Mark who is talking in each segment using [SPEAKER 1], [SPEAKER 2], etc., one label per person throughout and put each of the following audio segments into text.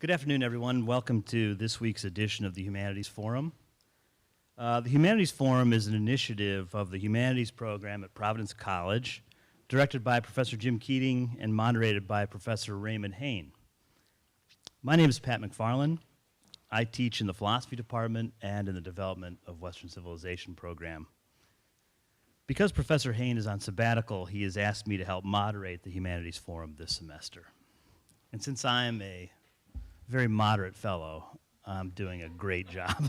[SPEAKER 1] Good afternoon, everyone. Welcome to this week's edition of the Humanities Forum. The Humanities Forum is an initiative of the Humanities program at Providence College, directed by Professor Jim Keating and moderated by Professor Raymond Hain. My name is Pat McFarland. I teach in the philosophy department and in the development of Western Civilization program. Because Professor Hain is on sabbatical, he has asked me to help moderate the Humanities Forum this semester. And since I'm a very moderate fellow, I'm doing a great job.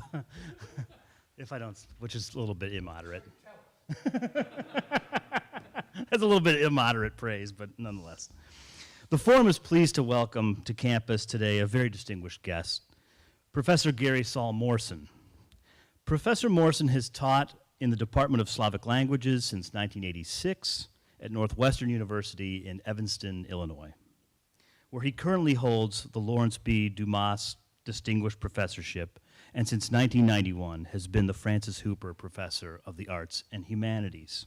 [SPEAKER 1] If I don't, which is a little bit immoderate. That's a little bit immoderate praise, but nonetheless. The forum is pleased to welcome to campus today a very distinguished guest, Professor Gary Saul Morson. Professor Morson has taught in the Department of Slavic Languages since 1986 at Northwestern University in Evanston, Illinois, where he currently holds the Lawrence B. Dumas Distinguished Professorship, and since 1991 has been the Francis Hooper Professor of the Arts and Humanities.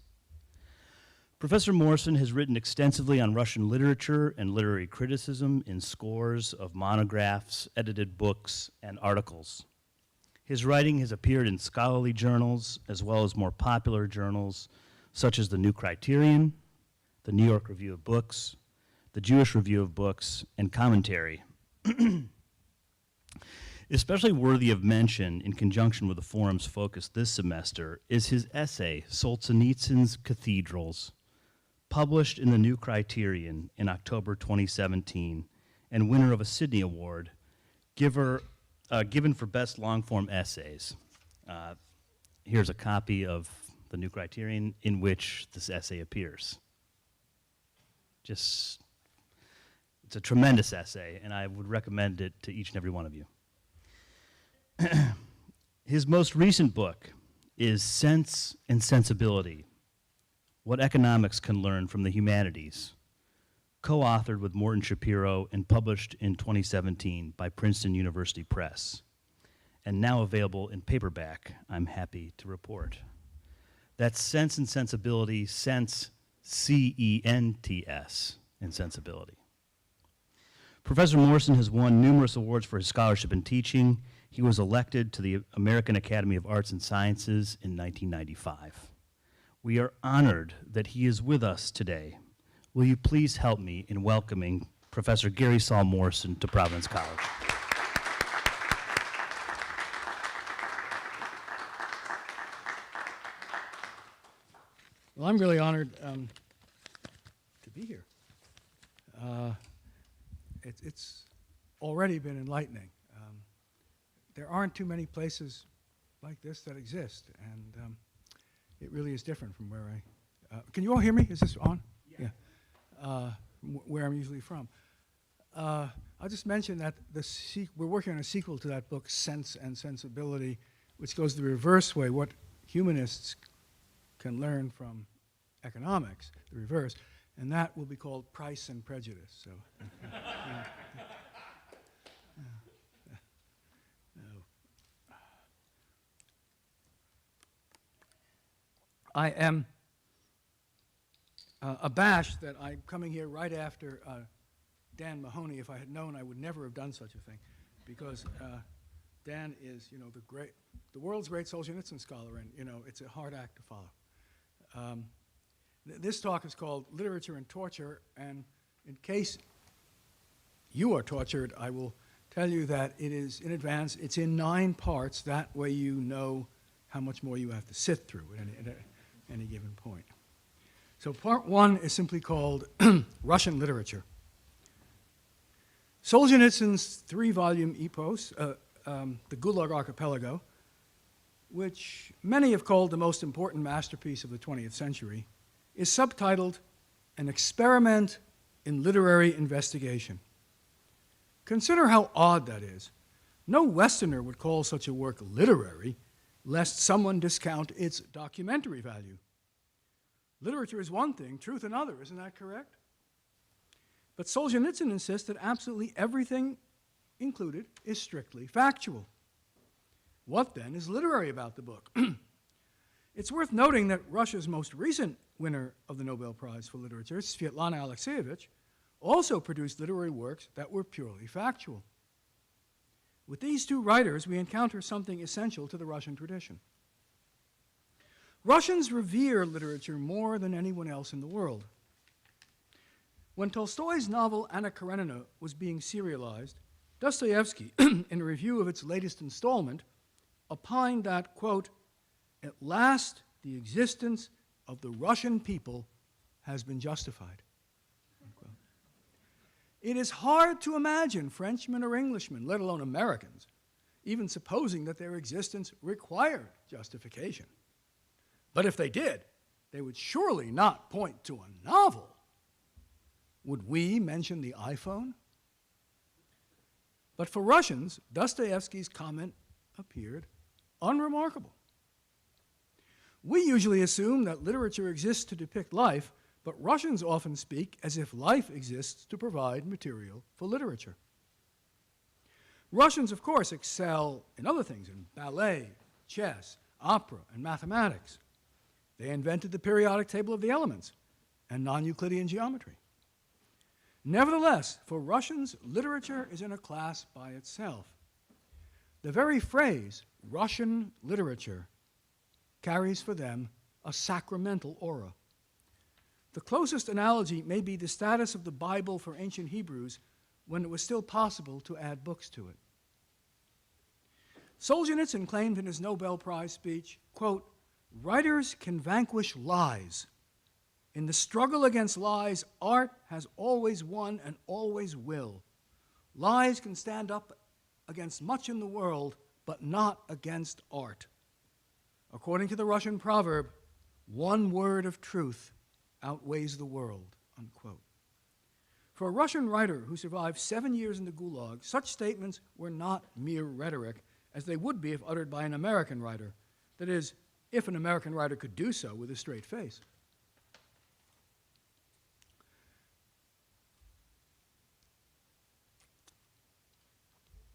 [SPEAKER 1] Professor Morson has written extensively on Russian literature and literary criticism in scores of monographs, edited books, and articles. His writing has appeared in scholarly journals as well as more popular journals such as the New Criterion, the New York Review of Books, the Jewish Review of Books, and Commentary. Especially worthy of mention in conjunction with the forum's focus this semester is his essay, Solzhenitsyn's Cathedrals, published in the New Criterion in October 2017, and winner of a Sydney Award, given for best long-form essays. Here's a copy of the New Criterion in which this essay appears. It's a tremendous essay, and I would recommend it to each and every one of you. His most recent book is Sense and Sensibility: What Economics Can Learn from the Humanities, co-authored with Morton Shapiro and published in 2017 by Princeton University Press, and now available in paperback, I'm happy to report. That's Sense and Sensibility, Sense, C-E-N-T-S, and Sensibility. Professor Morson has won numerous awards for his scholarship and teaching. He was elected to the American Academy of Arts and Sciences in 1995. We are honored that he is with us today. Will you please help me in welcoming Professor Gary Saul Morson to Providence College?
[SPEAKER 2] Well, I'm really honored to be here. It's already been enlightening. There aren't too many places like this that exist, and it really is different from where can you all hear me? Is this on? Yeah. Where I'm usually from. I'll just mention that we're working on a sequel to that book, Sense and Sensibility, which goes the reverse way, what humanists can learn from economics, the reverse, and that will be called Price and Prejudice. So, I am abashed that I'm coming here right after Dan Mahoney. If I had known, I would never have done such a thing, because Dan is, the world's great Solzhenitsyn scholar, and it's a hard act to follow. This talk is called Literature and Torture, and in case you are tortured, I will tell you that it is, in advance, it's in 9 parts. That way you know how much more you have to sit through at any given point. So part 1 is simply called Russian Literature. Solzhenitsyn's 3-volume epos, the Gulag Archipelago, which many have called the most important masterpiece of the 20th century, is subtitled An Experiment in Literary Investigation. Consider how odd that is. No Westerner would call such a work literary, lest someone discount its documentary value. Literature is one thing, truth another, isn't that correct? But Solzhenitsyn insists that absolutely everything included is strictly factual. What then is literary about the book? It's worth noting that Russia's most recent winner of the Nobel Prize for Literature, Svetlana Alexievich, also produced literary works that were purely factual. With these two writers, we encounter something essential to the Russian tradition. Russians revere literature more than anyone else in the world. When Tolstoy's novel Anna Karenina was being serialized, Dostoevsky, in a review of its latest installment, opined that, quote, "At last the existence of the Russian people has been justified." Unquote. It is hard to imagine Frenchmen or Englishmen, let alone Americans, even supposing that their existence required justification. But if they did, they would surely not point to a novel. Would we mention the iPhone? But for Russians, Dostoevsky's comment appeared unremarkable. We usually assume that literature exists to depict life, but Russians often speak as if life exists to provide material for literature. Russians, of course, excel in other things, in ballet, chess, opera, and mathematics. They invented the periodic table of the elements and non-Euclidean geometry. Nevertheless, for Russians, literature is in a class by itself. The very phrase, Russian literature, carries for them a sacramental aura. The closest analogy may be the status of the Bible for ancient Hebrews when it was still possible to add books to it. Solzhenitsyn claimed in his Nobel Prize speech, quote, "Writers can vanquish lies. In the struggle against lies, art has always won and always will. Lies can stand up against much in the world, but not against art. According to the Russian proverb, one word of truth outweighs the world," unquote. For a Russian writer who survived 7 years in the Gulag, such statements were not mere rhetoric, as they would be if uttered by an American writer. That is, if an American writer could do so with a straight face.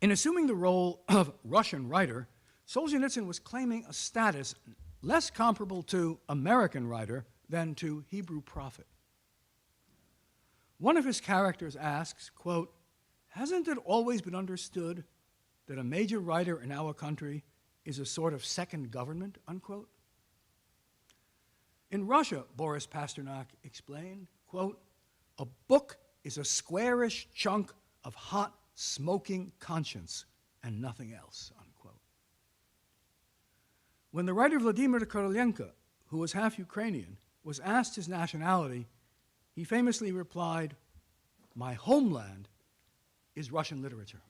[SPEAKER 2] In assuming the role of Russian writer, Solzhenitsyn was claiming a status less comparable to American writer than to Hebrew prophet. One of his characters asks, quote, "Hasn't it always been understood that a major writer in our country is a sort of second government," unquote? In Russia, Boris Pasternak explained, quote, "A book is a squarish chunk of hot, smoking conscience and nothing else," unquote. When the writer Vladimir Korolenko, who was half Ukrainian, was asked his nationality, he famously replied, "My homeland is Russian literature."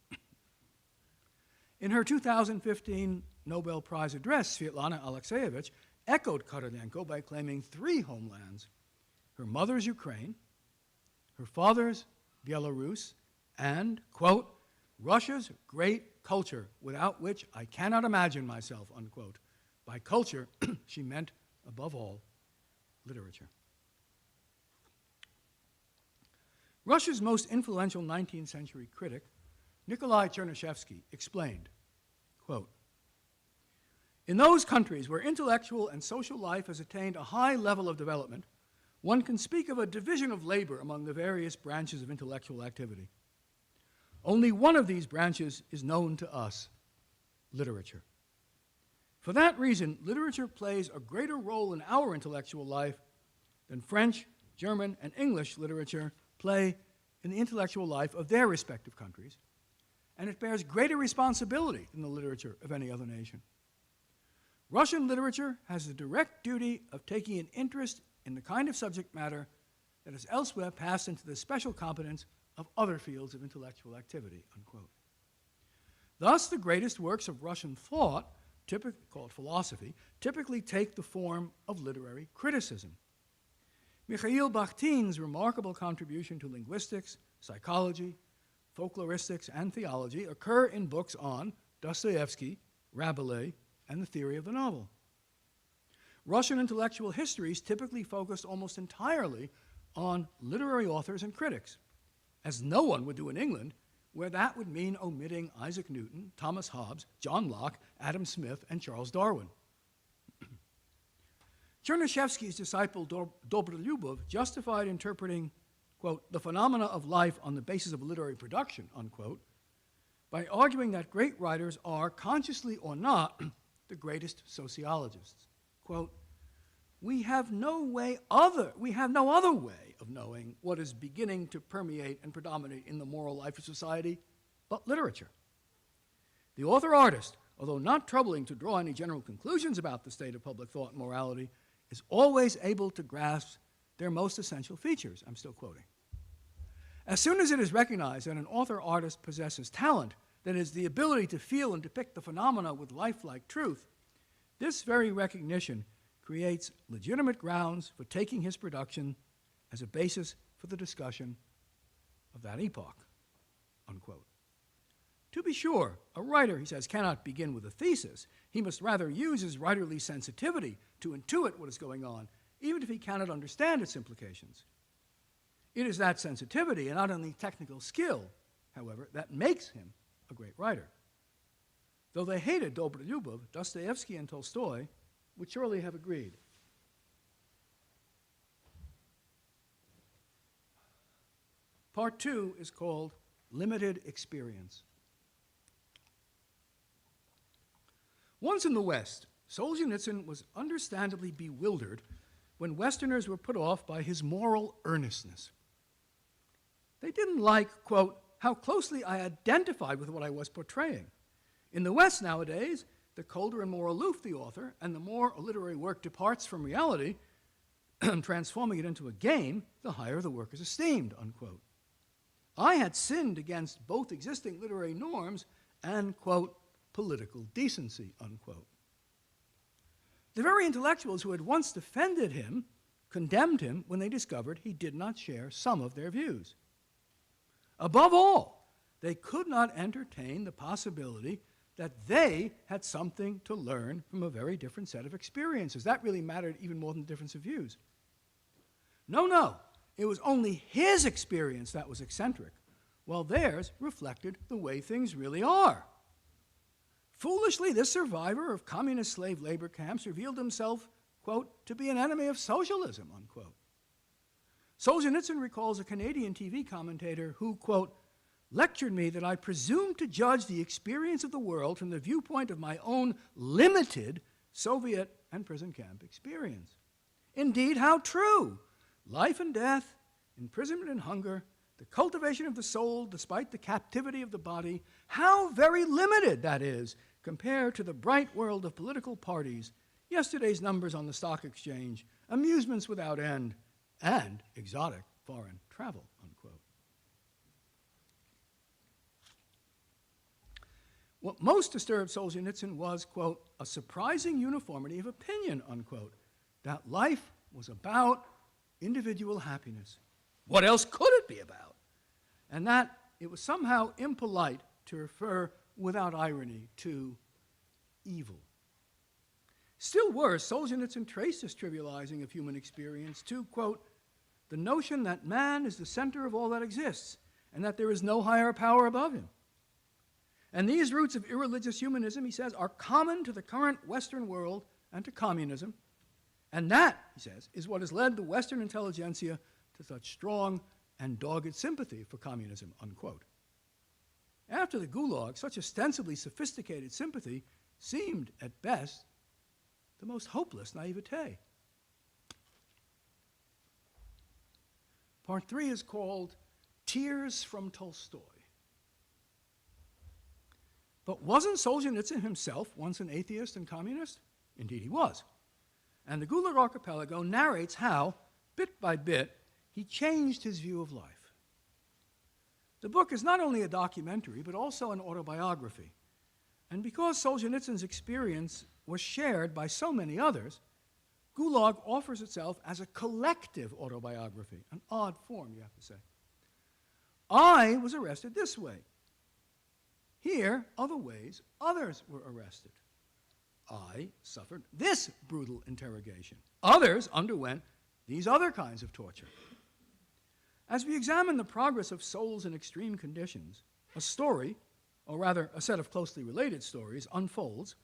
[SPEAKER 2] In her 2015 Nobel Prize address, Svetlana Alexeyevich echoed Korolenko by claiming 3 homelands: her mother's Ukraine, her father's Belarus, and, quote, "Russia's great culture, without which I cannot imagine myself," unquote. By culture, she meant, above all, literature. Russia's most influential 19th century critic, Nikolai Chernyshevsky, explained, quote, "In those countries where intellectual and social life has attained a high level of development, one can speak of a division of labor among the various branches of intellectual activity. Only one of these branches is known to us: literature. For that reason, literature plays a greater role in our intellectual life than French, German, and English literature play in the intellectual life of their respective countries, and it bears greater responsibility than the literature of any other nation. Russian literature has the direct duty of taking an interest in the kind of subject matter that has elsewhere passed into the special competence of other fields of intellectual activity," unquote. Thus, the greatest works of Russian thought, called philosophy, typically take the form of literary criticism. Mikhail Bakhtin's remarkable contribution to linguistics, psychology, folkloristics, and theology occur in books on Dostoevsky, Rabelais, and the theory of the novel. Russian intellectual histories typically focused almost entirely on literary authors and critics, as no one would do in England, where that would mean omitting Isaac Newton, Thomas Hobbes, John Locke, Adam Smith, and Charles Darwin. Chernyshevsky's disciple Dobrolyubov justified interpreting, quote, "the phenomena of life on the basis of literary production," unquote, by arguing that great writers are, consciously or not, the greatest sociologists. Quote, we have no other way of knowing what is beginning to permeate and predominate in the moral life of society but literature. The author-artist, although not troubling to draw any general conclusions about the state of public thought and morality, is always able to grasp their most essential features. I'm still quoting. As soon as it is recognized that an author-artist possesses talent, that is, the ability to feel and depict the phenomena with lifelike truth, this very recognition creates legitimate grounds for taking his production as a basis for the discussion of that epoch, unquote. To be sure, a writer, he says, cannot begin with a thesis. He must rather use his writerly sensitivity to intuit what is going on, even if he cannot understand its implications. It is that sensitivity and not only technical skill, however, that makes him a great writer. Though they hated Dostoevsky, Dostoevsky and Tolstoy would surely have agreed. Part 2 is called Limited Experience. Once in the West, Solzhenitsyn was understandably bewildered when Westerners were put off by his moral earnestness. They didn't like, quote, how closely I identified with what I was portraying. In the West nowadays, the colder and more aloof the author, and the more a literary work departs from reality, transforming it into a game, the higher the work is esteemed, unquote. I had sinned against both existing literary norms and, quote, political decency, unquote. The very intellectuals who had once defended him condemned him when they discovered he did not share some of their views. Above all, they could not entertain the possibility that they had something to learn from a very different set of experiences. That really mattered even more than the difference of views. No, it was only his experience that was eccentric, while theirs reflected the way things really are. Foolishly, this survivor of communist slave labor camps revealed himself, quote, to be an enemy of socialism, unquote. Solzhenitsyn recalls a Canadian TV commentator who, quote, lectured me that I presumed to judge the experience of the world from the viewpoint of my own limited Soviet and prison camp experience. Indeed, how true! Life and death, imprisonment and hunger, the cultivation of the soul despite the captivity of the body, how very limited that is compared to the bright world of political parties, yesterday's numbers on the stock exchange, amusements without end, and exotic foreign travel, unquote. What most disturbed Solzhenitsyn was, quote, a surprising uniformity of opinion, unquote, that life was about individual happiness. What else could it be about? And that it was somehow impolite to refer without irony to evil. Still worse, Solzhenitsyn traced this trivializing of human experience to, quote, the notion that man is the center of all that exists and that there is no higher power above him. And these roots of irreligious humanism, he says, are common to the current Western world and to communism. And that, he says, is what has led the Western intelligentsia to such strong and dogged sympathy for communism, unquote. After the Gulag, such ostensibly sophisticated sympathy seemed, at best, the most hopeless naivete. Part 3 is called Tears from Tolstoy. But wasn't Solzhenitsyn himself once an atheist and communist? Indeed he was. And the Gulag Archipelago narrates how, bit by bit, he changed his view of life. The book is not only a documentary, but also an autobiography. And because Solzhenitsyn's experience was shared by so many others, Gulag offers itself as a collective autobiography, an odd form, you have to say. I was arrested this way. Here, other ways, others were arrested. I suffered this brutal interrogation. Others underwent these other kinds of torture. As we examine the progress of souls in extreme conditions, a story, or rather a set of closely related stories, unfolds,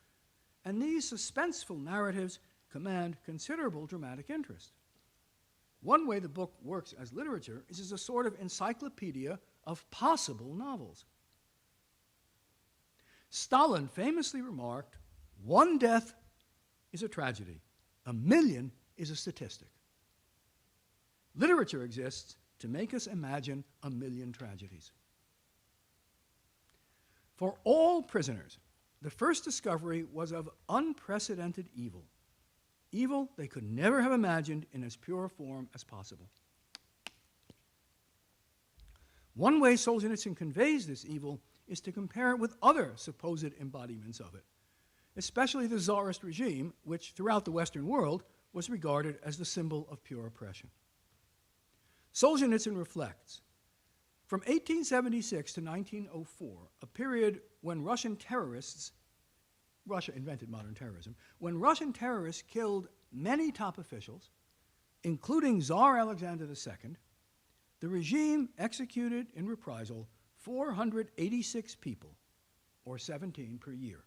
[SPEAKER 2] and these suspenseful narratives command considerable dramatic interest. One way the book works as literature is as a sort of encyclopedia of possible novels. Stalin famously remarked, "One death is a tragedy. 1,000,000 is a statistic." Literature exists to make us imagine 1,000,000 tragedies. For all prisoners, the first discovery was of unprecedented evil, evil they could never have imagined in as pure form as possible. One way Solzhenitsyn conveys this evil is to compare it with other supposed embodiments of it, especially the Tsarist regime, which throughout the Western world was regarded as the symbol of pure oppression. Solzhenitsyn reflects, from 1876 to 1904, a period when Russia invented modern terrorism, when Russian terrorists killed many top officials, including Tsar Alexander II, the regime executed in reprisal 486 people, or 17 per year.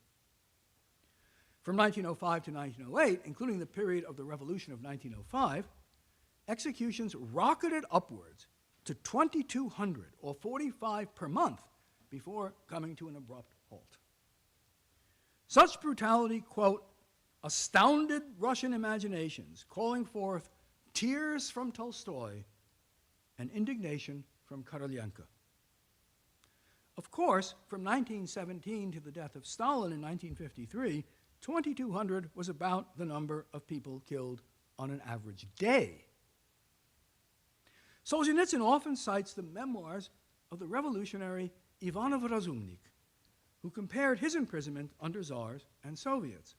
[SPEAKER 2] From 1905 to 1908, including the period of the Revolution of 1905, executions rocketed upwards to 2,200, or 45 per month, before coming to an abrupt halt. Such brutality, quote, astounded Russian imaginations, calling forth tears from Tolstoy and indignation from Korolenko. Of course, from 1917 to the death of Stalin in 1953, 2,200 was about the number of people killed on an average day. Solzhenitsyn often cites the memoirs of the revolutionary Ivanov Razumnik, who compared his imprisonment under Tsars and Soviets.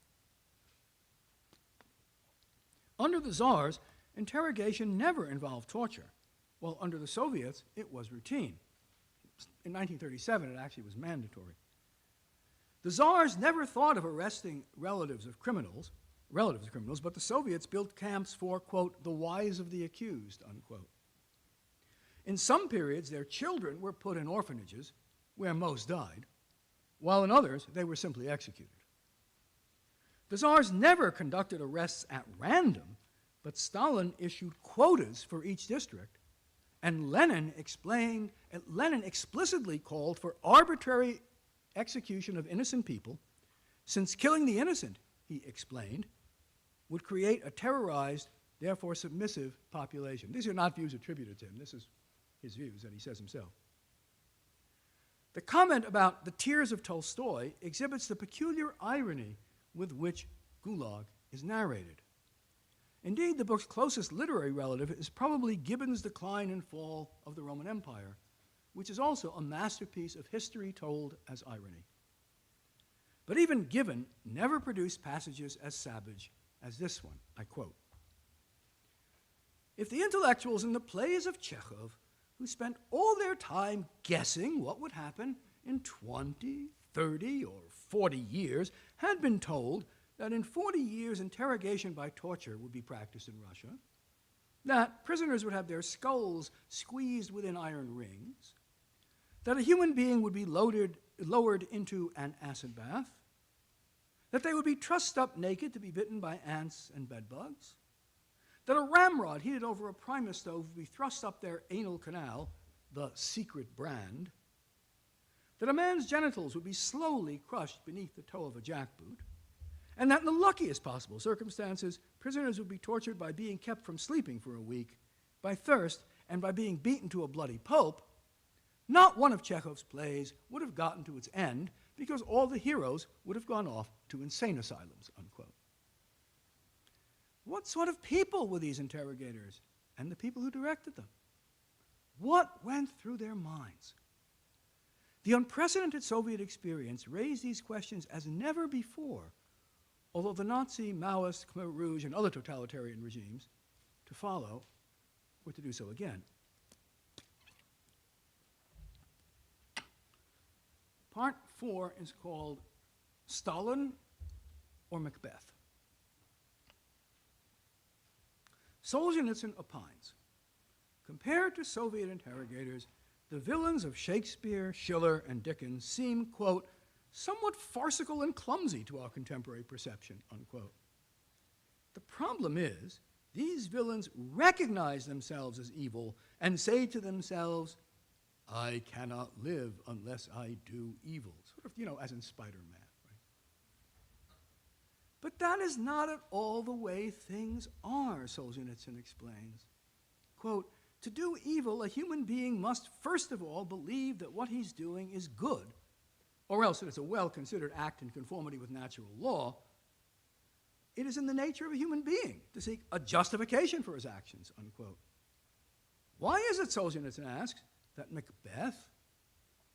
[SPEAKER 2] Under the Tsars, interrogation never involved torture, while under the Soviets, it was routine. In 1937, it actually was mandatory. The Tsars never thought of arresting relatives of criminals, but the Soviets built camps for, quote, the wives of the accused, unquote. In some periods, their children were put in orphanages, where most died, while in others, they were simply executed. The Tsars never conducted arrests at random, but Stalin issued quotas for each district, and Lenin explicitly called for arbitrary execution of innocent people, since killing the innocent, he explained, would create a terrorized, therefore submissive population. These are not views attributed to him. This is his views that he says himself. The comment about the tears of Tolstoy exhibits the peculiar irony with which Gulag is narrated. Indeed, the book's closest literary relative is probably Gibbon's Decline and Fall of the Roman Empire, which is also a masterpiece of history told as irony. But even Gibbon never produced passages as savage as this one. I quote, "If the intellectuals in the plays of Chekhov, who spent all their time guessing what would happen in 20, 30, or 40 years, had been told that in 40 years interrogation by torture would be practiced in Russia, that prisoners would have their skulls squeezed within iron rings, that a human being would be lowered into an acid bath, that they would be trussed up naked to be bitten by ants and bedbugs, that a ramrod heated over a primus stove would be thrust up their anal canal, the secret brand, that a man's genitals would be slowly crushed beneath the toe of a jackboot, and that in the luckiest possible circumstances, prisoners would be tortured by being kept from sleeping for a week, by thirst, and by being beaten to a bloody pulp, not one of Chekhov's plays would have gotten to its end because all the heroes would have gone off to insane asylums," unquote. What sort of people were these interrogators and the people who directed them? What went through their minds? The unprecedented Soviet experience raised these questions as never before, although the Nazi, Maoist, Khmer Rouge, and other totalitarian regimes to follow were to do so again. Part 4 is called Stalin or Macbeth. Solzhenitsyn opines, compared to Soviet interrogators, the villains of Shakespeare, Schiller, and Dickens seem, quote, somewhat farcical and clumsy to our contemporary perception, unquote. The problem is, these villains recognize themselves as evil and say to themselves, I cannot live unless I do evil. Sort of, as in Spider-Man. Right? But that is not at all the way things are, Solzhenitsyn explains. Quote, to do evil, a human being must first of all believe that what he's doing is good, or else that it's a well-considered act in conformity with natural law. It is in the nature of a human being to seek a justification for his actions, unquote. Why is it, Solzhenitsyn asks, that Macbeth,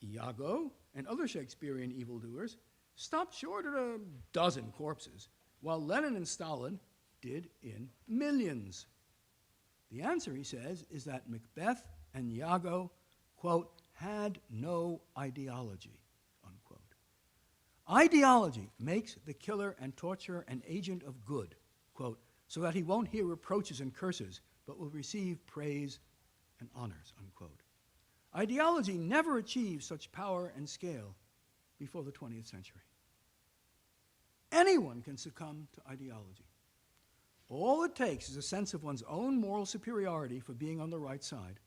[SPEAKER 2] Iago, and other Shakespearean evildoers stopped short at a dozen corpses, while Lenin and Stalin did in millions? The answer, he says, is that Macbeth and Iago, quote, had no ideology, unquote. Ideology makes the killer and torturer an agent of good, quote, so that he won't hear reproaches and curses, but will receive praise and honors, unquote. Ideology never achieved such power and scale before the 20th century. Anyone can succumb to ideology. All it takes is a sense of one's own moral superiority for being on the right side,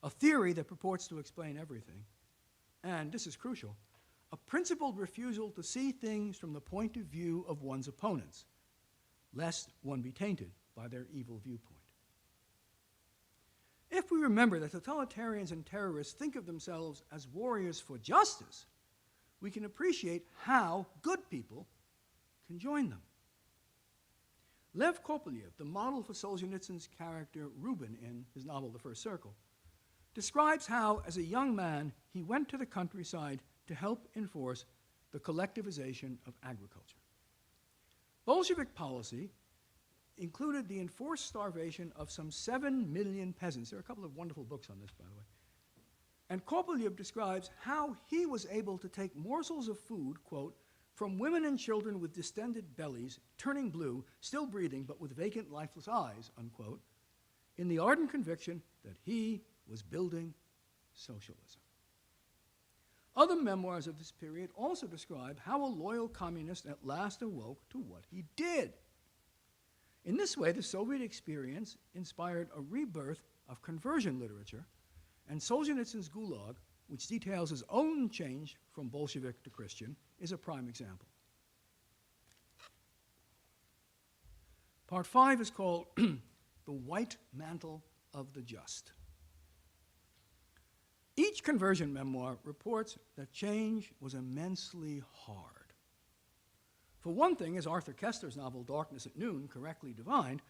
[SPEAKER 2] a theory that purports to explain everything, and, this is crucial, a principled refusal to see things from the point of view of one's opponents, lest one be tainted by their evil viewpoint. If we remember that totalitarians and terrorists think of themselves as warriors for justice, we can appreciate how good people can join them. Lev Kopelyev, the model for Solzhenitsyn's character Rubin in his novel The First Circle, describes how, as a young man, he went to the countryside to help enforce the collectivization of agriculture. Bolshevik policy included the enforced starvation of some 7 million peasants. There are a couple of wonderful books on this, by the way. And Kopelyev describes how he was able to take morsels of food, quote, from women and children with distended bellies, turning blue, still breathing, but with vacant, lifeless eyes, unquote, in the ardent conviction that he was building socialism. Other memoirs of this period also describe how a loyal communist at last awoke to what he did. In this way, the Soviet experience inspired a rebirth of conversion literature, and Solzhenitsyn's Gulag, which details his own change from Bolshevik to Christian, is a prime example. Part 5 is called The White Mantle of the Just. Each conversion memoir reports that change was immensely hard. For one thing, as Arthur Koestler's novel Darkness at Noon correctly divined,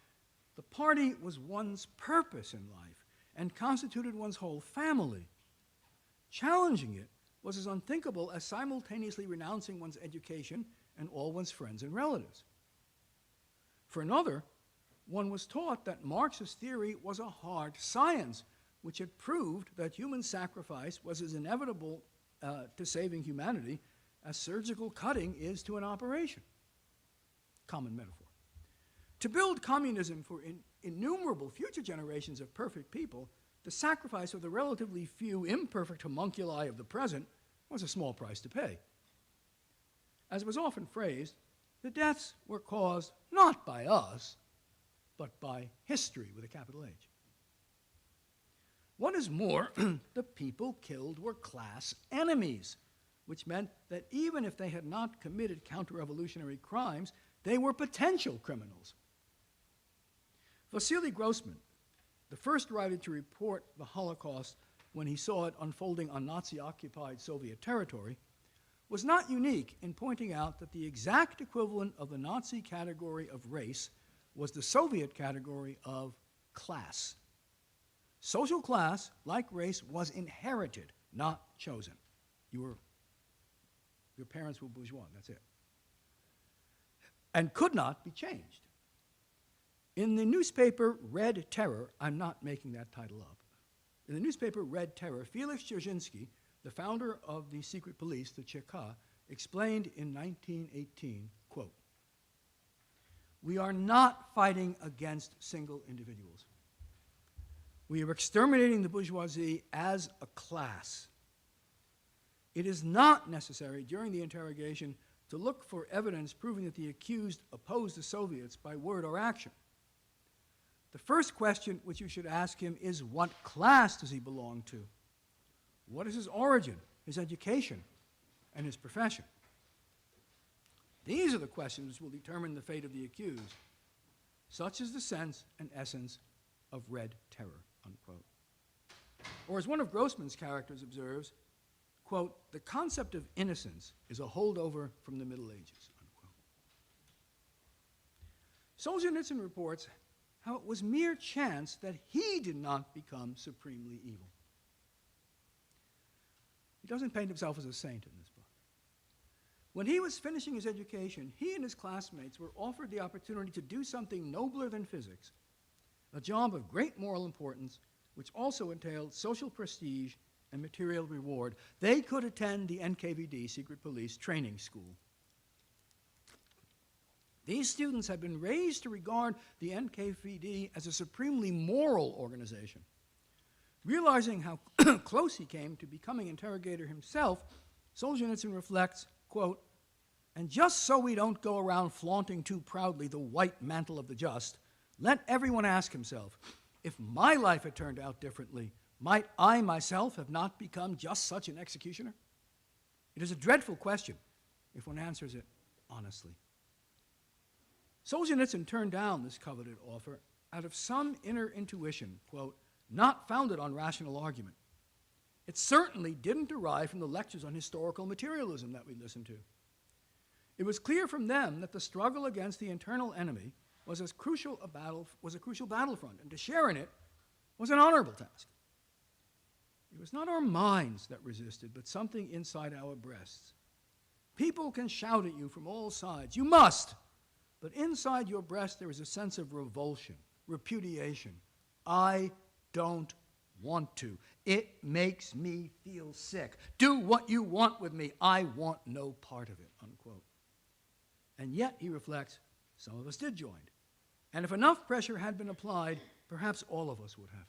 [SPEAKER 2] the party was one's purpose in life and constituted one's whole family. Challenging it was as unthinkable as simultaneously renouncing one's education and all one's friends and relatives. For another, one was taught that Marxist theory was a hard science, which had proved that human sacrifice was as inevitable to saving humanity as surgical cutting is to an operation. Common metaphor. To build communism for innumerable future generations of perfect people, the sacrifice of the relatively few imperfect homunculi of the present was a small price to pay. As was often phrased, the deaths were caused not by us, but by history with a capital H. What is more, the people killed were class enemies, which meant that even if they had not committed counter-revolutionary crimes, they were potential criminals. Vasily Grossman, the first writer to report the Holocaust when he saw it unfolding on Nazi-occupied Soviet territory, was not unique in pointing out that the exact equivalent of the Nazi category of race was the Soviet category of class. Social class, like race, was inherited, not chosen. Your parents were bourgeois, that's it. And could not be changed. In the newspaper Red Terror, I'm not making that title up, in the newspaper Red Terror, Felix Dzerzhinsky, the founder of the secret police, the Chekhov, explained in 1918, quote, "We are not fighting against single individuals. We are exterminating the bourgeoisie as a class. It is not necessary during the interrogation to look for evidence proving that the accused opposed the Soviets by word or action. The first question which you should ask him is, what class does he belong to? What is his origin, his education, and his profession? These are the questions which will determine the fate of the accused. Such is the sense and essence of red terror, unquote. Or as one of Grossman's characters observes, quote, the concept of innocence is a holdover from the Middle Ages, unquote. Solzhenitsyn reports how it was mere chance that he did not become supremely evil. He doesn't paint himself as a saint in this book. When he was finishing his education, he and his classmates were offered the opportunity to do something nobler than physics, a job of great moral importance, which also entailed social prestige and material reward. They could attend the NKVD, Secret Police, training school. These students had been raised to regard the NKVD as a supremely moral organization. Realizing how close he came to becoming interrogator himself, Solzhenitsyn reflects, quote, and just so we don't go around flaunting too proudly the white mantle of the just, let everyone ask himself, if my life had turned out differently, might I myself have not become just such an executioner? It is a dreadful question if one answers it honestly. Solzhenitsyn turned down this coveted offer out of some inner intuition, quote, not founded on rational argument. It certainly didn't derive from the lectures on historical materialism that we listened to. It was clear from them that the struggle against the internal enemy was a crucial battlefront, and to share in it was an honorable task. It was not our minds that resisted, but something inside our breasts. People can shout at you from all sides, you must, but inside your breast there is a sense of revulsion, repudiation. I don't want to. It makes me feel sick. Do what you want with me. I want no part of it, unquote. And yet, he reflects, some of us did join. And if enough pressure had been applied, perhaps all of us would have.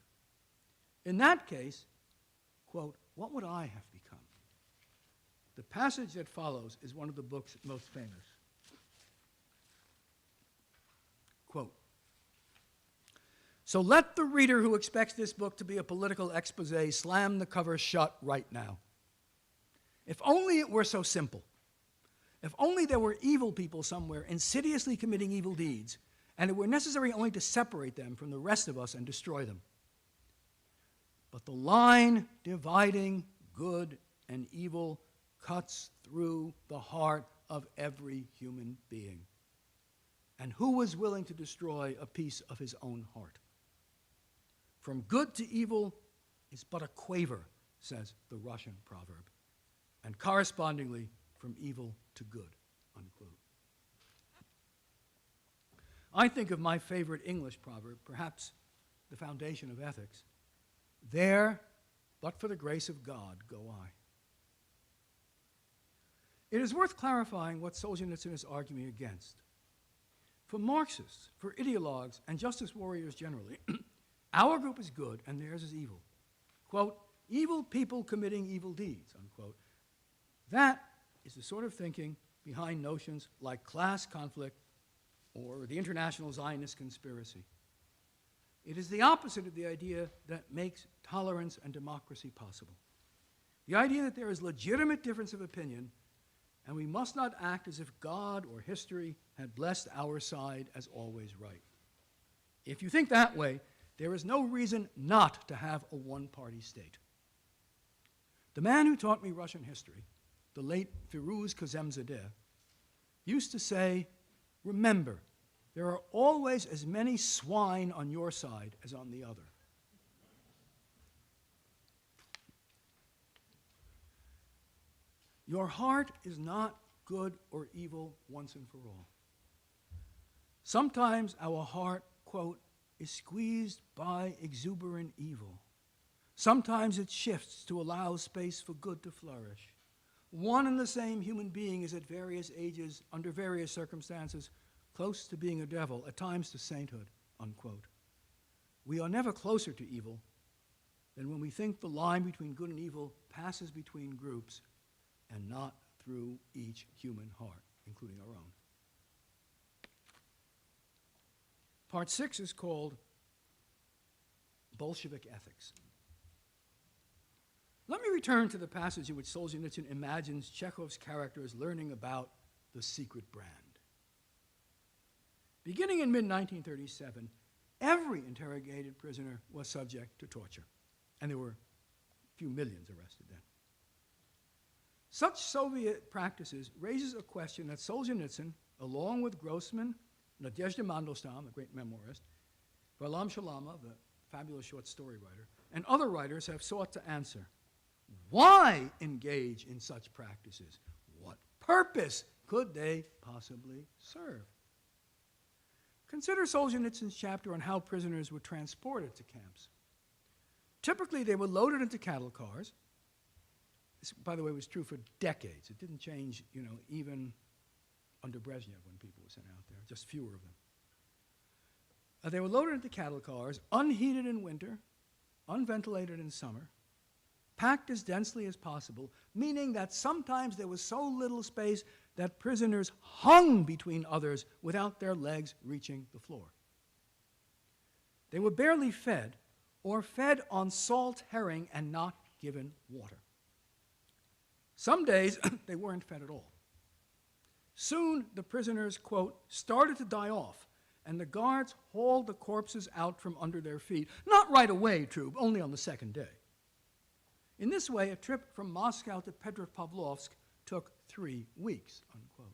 [SPEAKER 2] In that case, quote, what would I have become? The passage that follows is one of the book's most famous. Quote, so let the reader who expects this book to be a political expose slam the cover shut right now. If only it were so simple. If only there were evil people somewhere insidiously committing evil deeds, and it were necessary only to separate them from the rest of us and destroy them. But the line dividing good and evil cuts through the heart of every human being. And who was willing to destroy a piece of his own heart? From good to evil is but a quaver, says the Russian proverb, and correspondingly from evil to good, unquote. I think of my favorite English proverb, perhaps the foundation of ethics. There, but for the grace of God, go I. It is worth clarifying what Solzhenitsyn is arguing against. For Marxists, for ideologues, and justice warriors generally, our group is good and theirs is evil. Quote, evil people committing evil deeds, unquote. That is the sort of thinking behind notions like class conflict or the international Zionist conspiracy. It is the opposite of the idea that makes tolerance and democracy possible. The idea that there is legitimate difference of opinion and we must not act as if God or history had blessed our side as always right. If you think that way, there is no reason not to have a one-party state. The man who taught me Russian history, the late Firuz Kazemzadeh, used to say, remember, there are always as many swine on your side as on the other. Your heart is not good or evil once and for all. Sometimes our heart, quote, is squeezed by exuberant evil. Sometimes it shifts to allow space for good to flourish. One and the same human being is at various ages, under various circumstances, close to being a devil, at times to sainthood, unquote. We are never closer to evil than when we think the line between good and evil passes between groups and not through each human heart, including our own. Part 6 is called Bolshevik Ethics. Let me return to the passage in which Solzhenitsyn imagines Chekhov's characters learning about the secret brand. Beginning in mid-1937, every interrogated prisoner was subject to torture, and there were a few millions arrested then. Such Soviet practices raises a question that Solzhenitsyn, along with Grossman, Nadezhda Mandelstam, the great memoirist, Varlam Shalama, the fabulous short story writer, and other writers have sought to answer. Why engage in such practices? What purpose could they possibly serve? Consider Solzhenitsyn's chapter on how prisoners were transported to camps. Typically, they were loaded into cattle cars. This, by the way, was true for decades. It didn't change, even under Brezhnev when people were sent out there, just fewer of them. They were loaded into cattle cars, unheated in winter, unventilated in summer, packed as densely as possible, meaning that sometimes there was so little space that prisoners hung between others without their legs reaching the floor. They were barely fed or fed on salt herring and not given water. Some days they weren't fed at all. Soon the prisoners, quote, started to die off, and the guards hauled the corpses out from under their feet. Not right away, true, only on the second day. In this way, a trip from Moscow to Petropavlovsk took 3 weeks, unquote.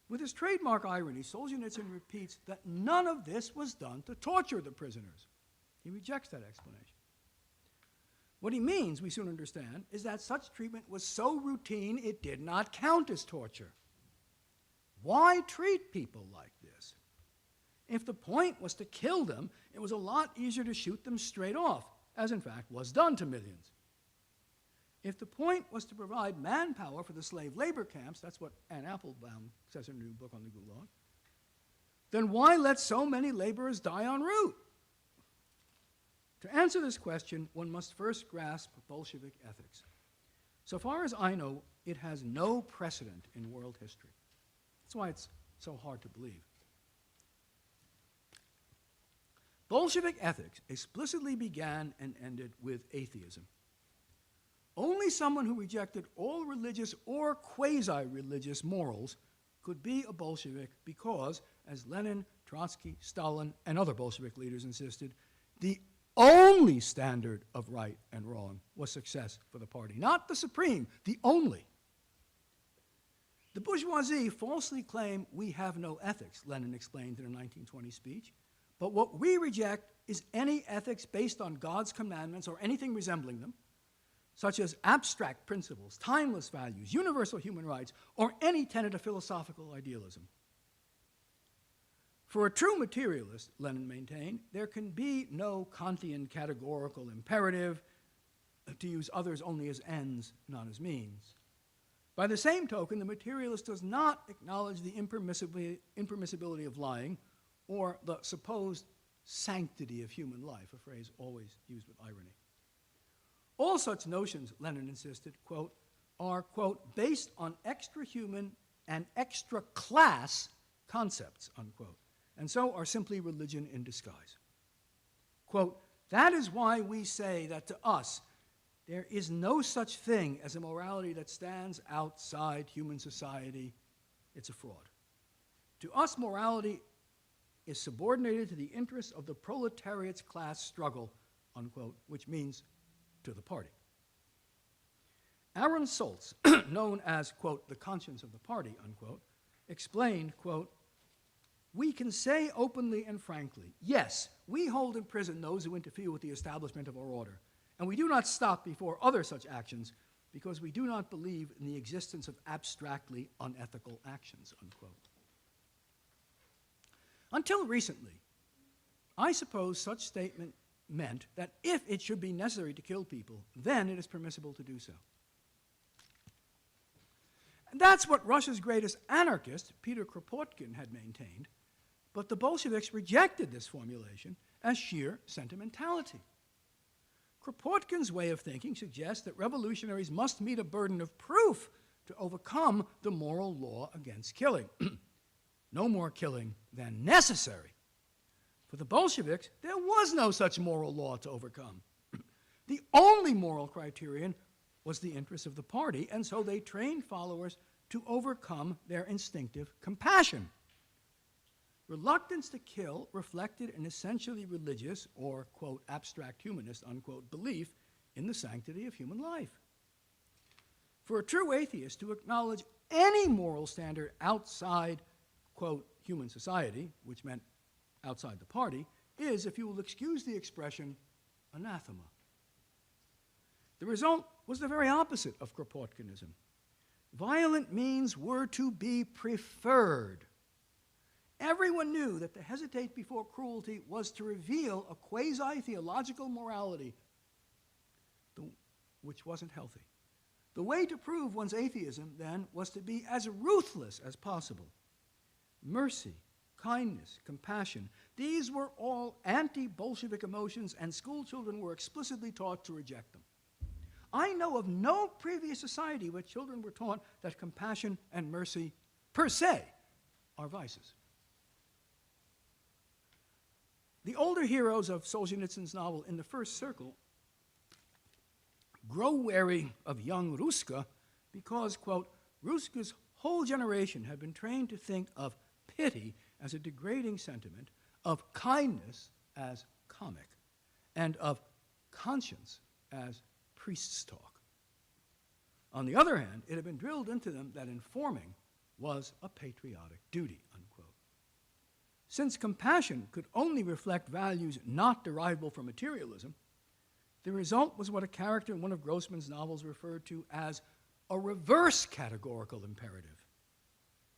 [SPEAKER 2] With his trademark irony, Solzhenitsyn repeats that none of this was done to torture the prisoners. He rejects that explanation. What he means, we soon understand, is that such treatment was so routine it did not count as torture. Why treat people like this? If the point was to kill them, it was a lot easier to shoot them straight off, as in fact was done to millions. If the point was to provide manpower for the slave labor camps, that's what Ann Applebaum says in her new book on the Gulag, then why let so many laborers die en route? To answer this question, one must first grasp Bolshevik ethics. So far as I know, it has no precedent in world history. That's why it's so hard to believe. Bolshevik ethics explicitly began and ended with atheism. Only someone who rejected all religious or quasi-religious morals could be a Bolshevik because, as Lenin, Trotsky, Stalin, and other Bolshevik leaders insisted, the only standard of right and wrong was success for the party. Not the supreme, the only. The bourgeoisie falsely claim we have no ethics, Lenin explained in a 1920 speech. But what we reject is any ethics based on God's commandments or anything resembling them, such as abstract principles, timeless values, universal human rights, or any tenet of philosophical idealism. For a true materialist, Lenin maintained, there can be no Kantian categorical imperative to use others only as ends, not as means. By the same token, the materialist does not acknowledge the impermissibility of lying or the supposed sanctity of human life, a phrase always used with irony. All such notions, Lenin insisted, quote, are, quote, based on extra-human and extra-class concepts, unquote, and so are simply religion in disguise. Quote, that is why we say that to us, there is no such thing as a morality that stands outside human society. It's a fraud. To us, morality is subordinated to the interests of the proletariat's class struggle, unquote, which means to the party. Aaron Soltz, known as, quote, the conscience of the party, unquote, explained, quote, we can say openly and frankly, yes, we hold in prison those who interfere with the establishment of our order, and we do not stop before other such actions because we do not believe in the existence of abstractly unethical actions, unquote. Until recently, I suppose such statement meant that if it should be necessary to kill people, then it is permissible to do so. And that's what Russia's greatest anarchist, Peter Kropotkin, had maintained, but the Bolsheviks rejected this formulation as sheer sentimentality. Kropotkin's way of thinking suggests that revolutionaries must meet a burden of proof to overcome the moral law against killing. No more killing than necessary. For the Bolsheviks, there was no such moral law to overcome. The only moral criterion was the interest of the party, and so they trained followers to overcome their instinctive compassion. Reluctance to kill reflected an essentially religious or, quote, abstract humanist, unquote, belief in the sanctity of human life. For a true atheist to acknowledge any moral standard outside, quote, human society, which meant outside the party, is, if you will excuse the expression, anathema. The result was the very opposite of Kropotkinism. Violent means were to be preferred. Everyone knew that to hesitate before cruelty was to reveal a quasi-theological morality which wasn't healthy. The way to prove one's atheism, then, was to be as ruthless as possible. Mercy, kindness, compassion, these were all anti-Bolshevik emotions, and schoolchildren were explicitly taught to reject them. I know of no previous society where children were taught that compassion and mercy, per se, are vices. The older heroes of Solzhenitsyn's novel In the First Circle grow wary of young Ruska because, quote, Ruska's whole generation had been trained to think of pity as a degrading sentiment, of kindness as comic, and of conscience as priest's talk. On the other hand, it had been drilled into them that informing was a patriotic duty, unquote. Since compassion could only reflect values not derivable from materialism, the result was what a character in one of Grossman's novels referred to as a reverse categorical imperative.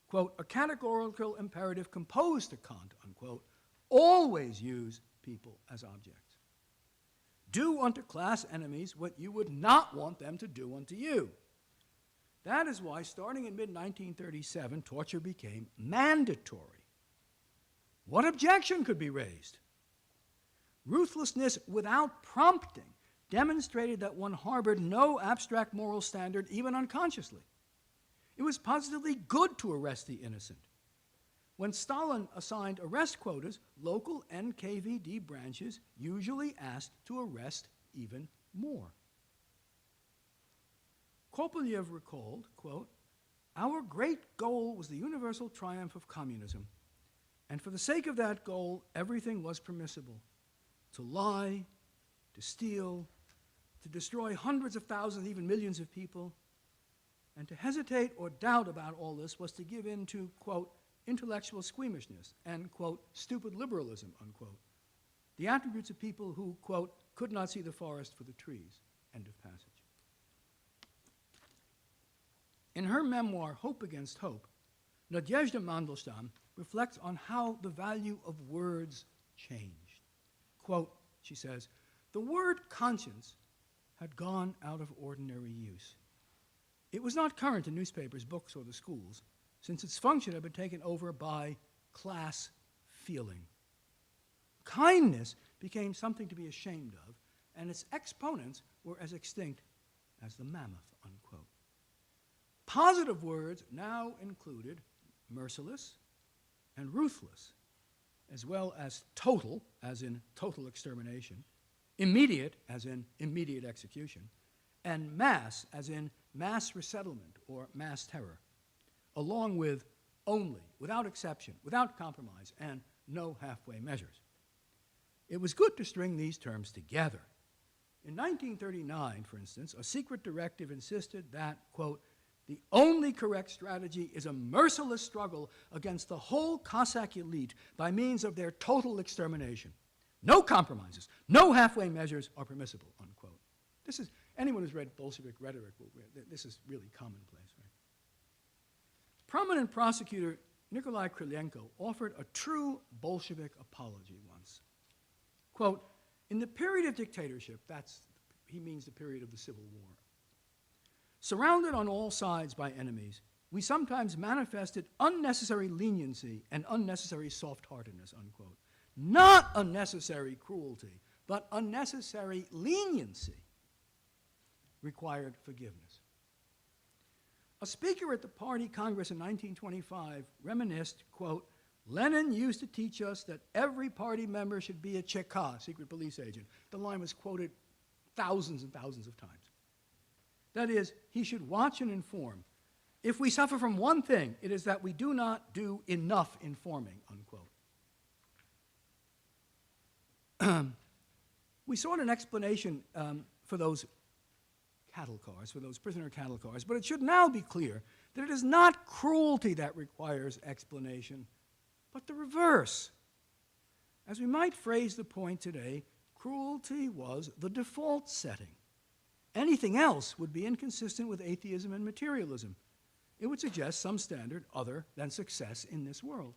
[SPEAKER 2] Quote, a categorical imperative composed to Kant, unquote, always use people as objects. Do unto class enemies what you would not want them to do unto you. That is why, starting in mid-1937, torture became mandatory. What objection could be raised? Ruthlessness without prompting demonstrated that one harbored no abstract moral standard, even unconsciously. It was positively good to arrest the innocent. When Stalin assigned arrest quotas, local NKVD branches usually asked to arrest even more. Kopelyev recalled, quote, our great goal was the universal triumph of communism, and for the sake of that goal, everything was permissible. To lie, to steal, to destroy hundreds of thousands, even millions of people, and to hesitate or doubt about all this was to give in to, quote, intellectual squeamishness and, quote, stupid liberalism, unquote, the attributes of people who, quote, could not see the forest for the trees, end of passage. In her memoir, Hope Against Hope, Nadezhda Mandelstam reflects on how the value of words changed. Quote, she says, the word conscience had gone out of ordinary use. It was not current in newspapers, books, or the schools, since its function had been taken over by class feeling. Kindness became something to be ashamed of, and its exponents were as extinct as the mammoth, unquote. Positive words now included merciless and ruthless, as well as total, as in total extermination, immediate, as in immediate execution, and mass, as in mass resettlement or mass terror, along with only, without exception, without compromise, and no halfway measures. It was good to string these terms together. In 1939, for instance, a secret directive insisted that, quote, the only correct strategy is a merciless struggle against the whole Cossack elite by means of their total extermination. No compromises, no halfway measures are permissible, unquote. This is, anyone who's read Bolshevik rhetoric, this is really commonplace, right? Prominent prosecutor Nikolai Krylenko offered a true Bolshevik apology once. Quote, in the period of dictatorship, he means the period of the Civil War, surrounded on all sides by enemies, we sometimes manifested unnecessary leniency and unnecessary soft-heartedness, unquote. Not unnecessary cruelty, but unnecessary leniency required forgiveness. A speaker at the party Congress in 1925 reminisced, quote, Lenin used to teach us that every party member should be a Chekhov, secret police agent. The line was quoted thousands and thousands of times. That is, he should watch and inform. If we suffer from one thing, it is that we do not do enough informing, unquote. We sought an explanation for those cattle cars, for those prisoner cattle cars, but it should now be clear that it is not cruelty that requires explanation, but the reverse. As we might phrase the point today, cruelty was the default setting. Anything else would be inconsistent with atheism and materialism. It would suggest some standard other than success in this world.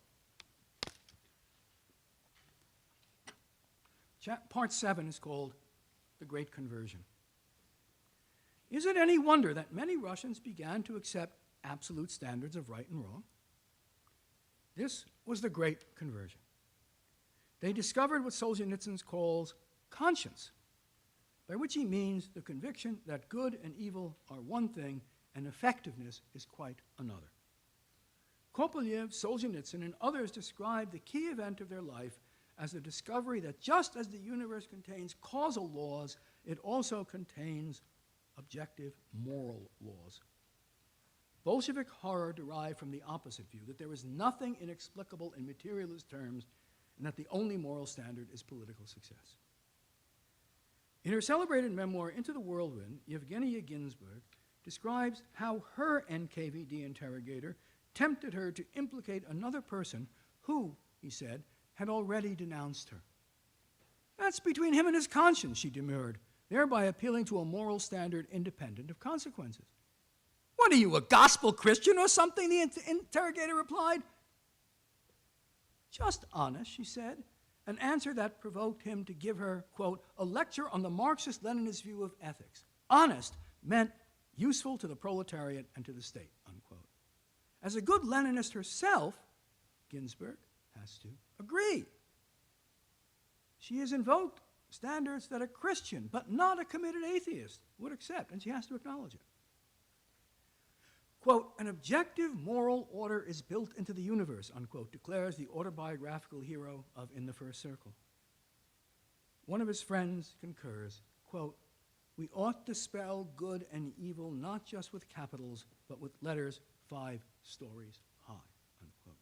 [SPEAKER 2] Part 7 is called The Great Conversion. Is it any wonder that many Russians began to accept absolute standards of right and wrong? This was the Great Conversion. They discovered what Solzhenitsyn calls conscience, by which he means the conviction that good and evil are one thing and effectiveness is quite another. Kopelyev, Solzhenitsyn, and others describe the key event of their life as the discovery that just as the universe contains causal laws, it also contains objective moral laws. Bolshevik horror derived from the opposite view, that there is nothing inexplicable in materialist terms and that the only moral standard is political success. In her celebrated memoir, Into the Whirlwind, Yevgenia Ginsburg describes how her NKVD interrogator tempted her to implicate another person who, he said, had already denounced her. That's between him and his conscience, she demurred, thereby appealing to a moral standard independent of consequences. What are you, a gospel Christian or something? The interrogator replied. Just honest, she said, an answer that provoked him to give her, quote, a lecture on the Marxist-Leninist view of ethics. Honest meant useful to the proletariat and to the state, unquote. As a good Leninist herself, Ginsburg has to agree. She has invoked standards that a Christian, but not a committed atheist, would accept, and she has to acknowledge it. Quote, an objective moral order is built into the universe, unquote, declares the autobiographical hero of In the First Circle. One of his friends concurs, quote, we ought to spell good and evil not just with capitals, but with letters 5 stories high, unquote.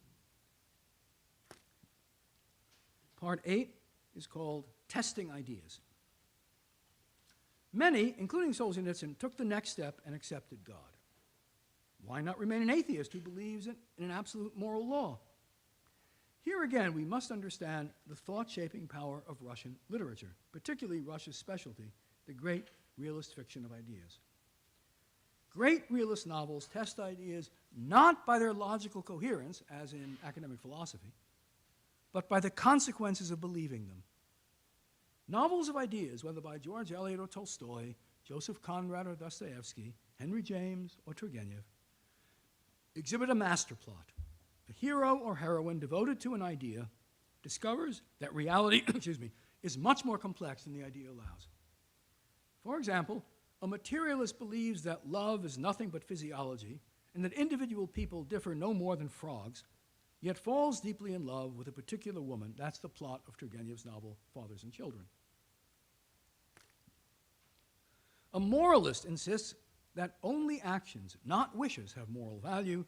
[SPEAKER 2] Part 8 is called Testing Ideas. Many, including Solzhenitsyn, took the next step and accepted God. Why not remain an atheist who believes in an absolute moral law? Here again, we must understand the thought-shaping power of Russian literature, particularly Russia's specialty, the great realist fiction of ideas. Great realist novels test ideas not by their logical coherence, as in academic philosophy, but by the consequences of believing them. Novels of ideas, whether by George Eliot or Tolstoy, Joseph Conrad or Dostoevsky, Henry James or Turgenev, exhibit a master plot. A hero or heroine devoted to an idea discovers that reality is much more complex than the idea allows. For example, a materialist believes that love is nothing but physiology and that individual people differ no more than frogs, yet falls deeply in love with a particular woman. That's the plot of Turgenev's novel, Fathers and Children. A moralist insists that only actions, not wishes, have moral value,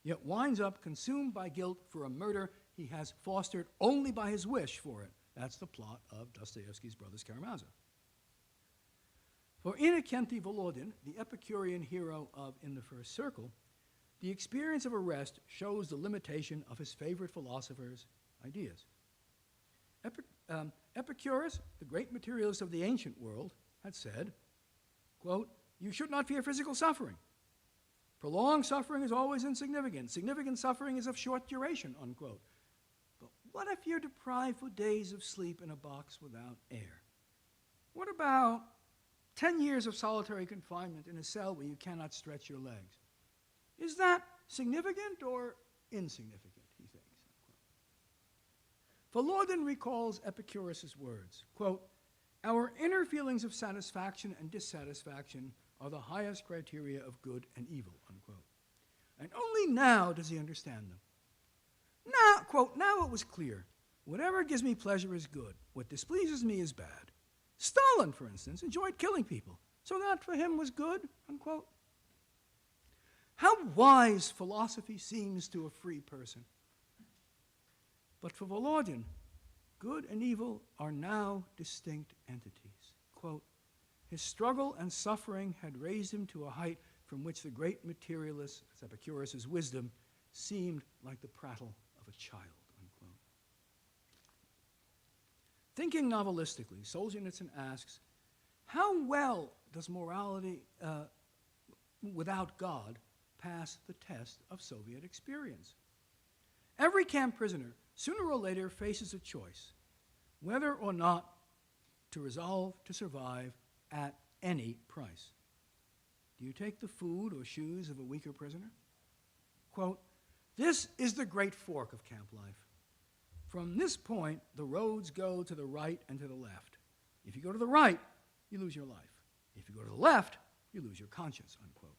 [SPEAKER 2] yet winds up consumed by guilt for a murder he has fostered only by his wish for it. That's the plot of Dostoevsky's Brothers Karamazov. For Innocenty Volodin, the Epicurean hero of In the First Circle, the experience of arrest shows the limitation of his favorite philosopher's ideas. Epicurus, the great materialist of the ancient world, had said, quote, you should not fear physical suffering. Prolonged suffering is always insignificant. Significant suffering is of short duration, unquote. But what if you're deprived for days of sleep in a box without air? What about 10 years of solitary confinement in a cell where you cannot stretch your legs? Is that significant or insignificant, he thinks? Volodin recalls Epicurus' words, quote, our inner feelings of satisfaction and dissatisfaction are the highest criteria of good and evil, unquote. And only now does he understand them. Now, quote, now it was clear. Whatever gives me pleasure is good. What displeases me is bad. Stalin, for instance, enjoyed killing people, so that for him was good, unquote. How wise philosophy seems to a free person. But for Volodin, good and evil are now distinct entities. Quote, his struggle and suffering had raised him to a height from which the great materialist, as Epicurus' wisdom, seemed like the prattle of a child, unquote. Thinking novelistically, Solzhenitsyn asks, how well does morality without God pass the test of Soviet experience? Every camp prisoner, sooner or later, faces a choice, whether or not to resolve to survive at any price. Do you take the food or shoes of a weaker prisoner? Quote, this is the great fork of camp life. From this point, the roads go to the right and to the left. If you go to the right, you lose your life. If you go to the left, you lose your conscience, unquote.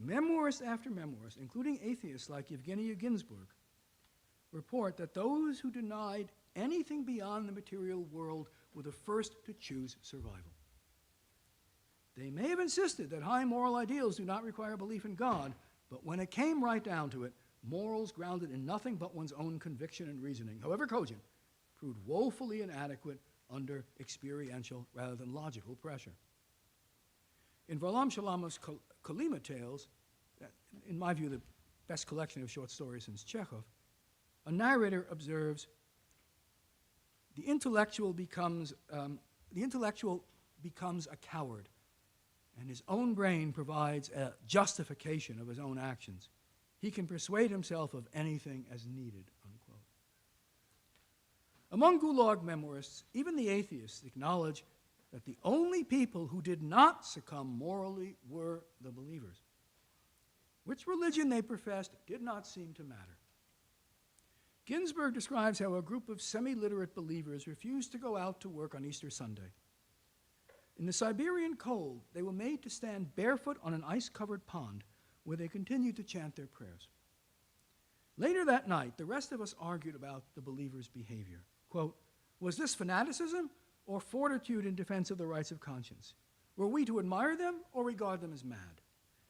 [SPEAKER 2] Memoirist after memoirist, including atheists like Yevgeny Ginsburg, report that those who denied anything beyond the material world were the first to choose survival. They may have insisted that high moral ideals do not require belief in God, but when it came right down to it, morals grounded in nothing but one's own conviction and reasoning, however cogent, proved woefully inadequate under experiential rather than logical pressure. In Varlam Shalamov's Kolyma Tales, in my view the best collection of short stories since Chekhov, a narrator observes, the intellectual becomes a coward, and his own brain provides a justification of his own actions. He can persuade himself of anything as needed, unquote. Among Gulag memoirists, even the atheists acknowledge that the only people who did not succumb morally were the believers. Which religion they professed did not seem to matter. Ginsburg describes how a group of semi-literate believers refused to go out to work on Easter Sunday. In the Siberian cold, they were made to stand barefoot on an ice-covered pond where they continued to chant their prayers. Later that night, the rest of us argued about the believers' behavior. Quote, was this fanaticism or fortitude in defense of the rights of conscience? Were we to admire them or regard them as mad?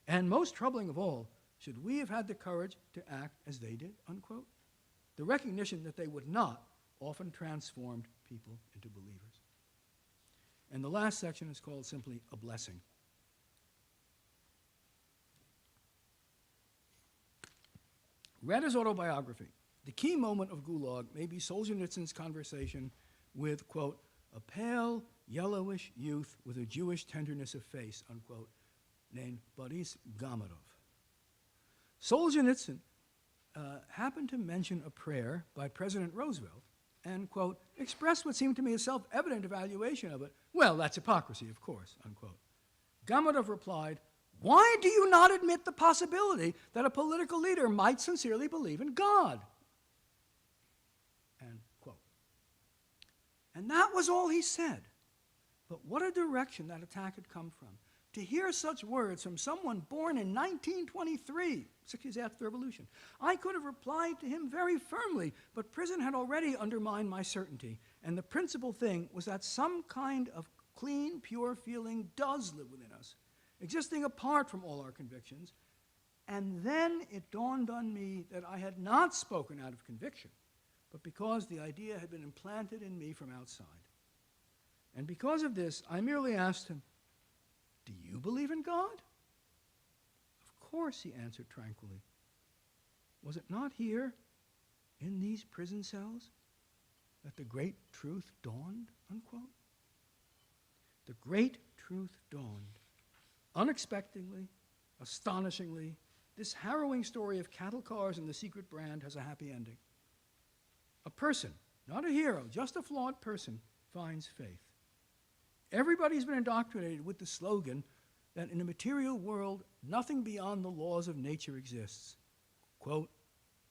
[SPEAKER 2] And most troubling of all, should we have had the courage to act as they did, unquote? The recognition that they would not often transformed people into believers. And the last section is called simply A Blessing. Read his autobiography. The key moment of Gulag may be Solzhenitsyn's conversation with, quote, a pale, yellowish youth with a Jewish tenderness of face, unquote, named Boris Gamadov. Solzhenitsyn happened to mention a prayer by President Roosevelt and, quote, expressed what seemed to me a self-evident evaluation of it. Well, that's hypocrisy, of course, unquote. Gamadov replied, why do you not admit the possibility that a political leader might sincerely believe in God? End quote. And that was all he said. But what a direction that attack had come from. To hear such words from someone born in 1923, 6 years after the revolution, I could have replied to him very firmly, but prison had already undermined my certainty, and the principal thing was that some kind of clean, pure feeling does live within us, existing apart from all our convictions. And then it dawned on me that I had not spoken out of conviction, but because the idea had been implanted in me from outside. And because of this, I merely asked him, do you believe in God? Of course, he answered tranquilly. Was it not here, in these prison cells, that the great truth dawned, unquote? The great truth dawned. Unexpectedly, astonishingly, this harrowing story of cattle cars and the secret brand has a happy ending. A person, not a hero, just a flawed person, finds faith. Everybody's been indoctrinated with the slogan that in a material world, nothing beyond the laws of nature exists. Quote,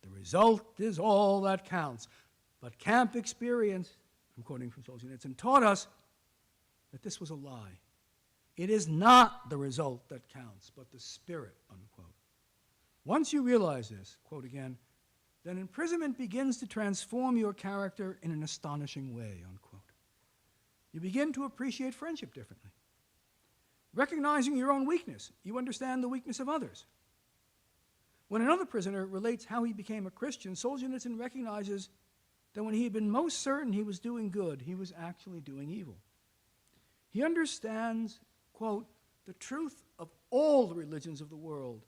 [SPEAKER 2] the result is all that counts. But camp experience, I'm quoting from Solzhenitsyn, taught us that this was a lie. It is not the result that counts, but the spirit, unquote. Once you realize this, quote again, then imprisonment begins to transform your character in an astonishing way, unquote. You begin to appreciate friendship differently. Recognizing your own weakness, you understand the weakness of others. When another prisoner relates how he became a Christian, Solzhenitsyn recognizes that when he had been most certain he was doing good, he was actually doing evil. He understands, quote, the truth of all the religions of the world.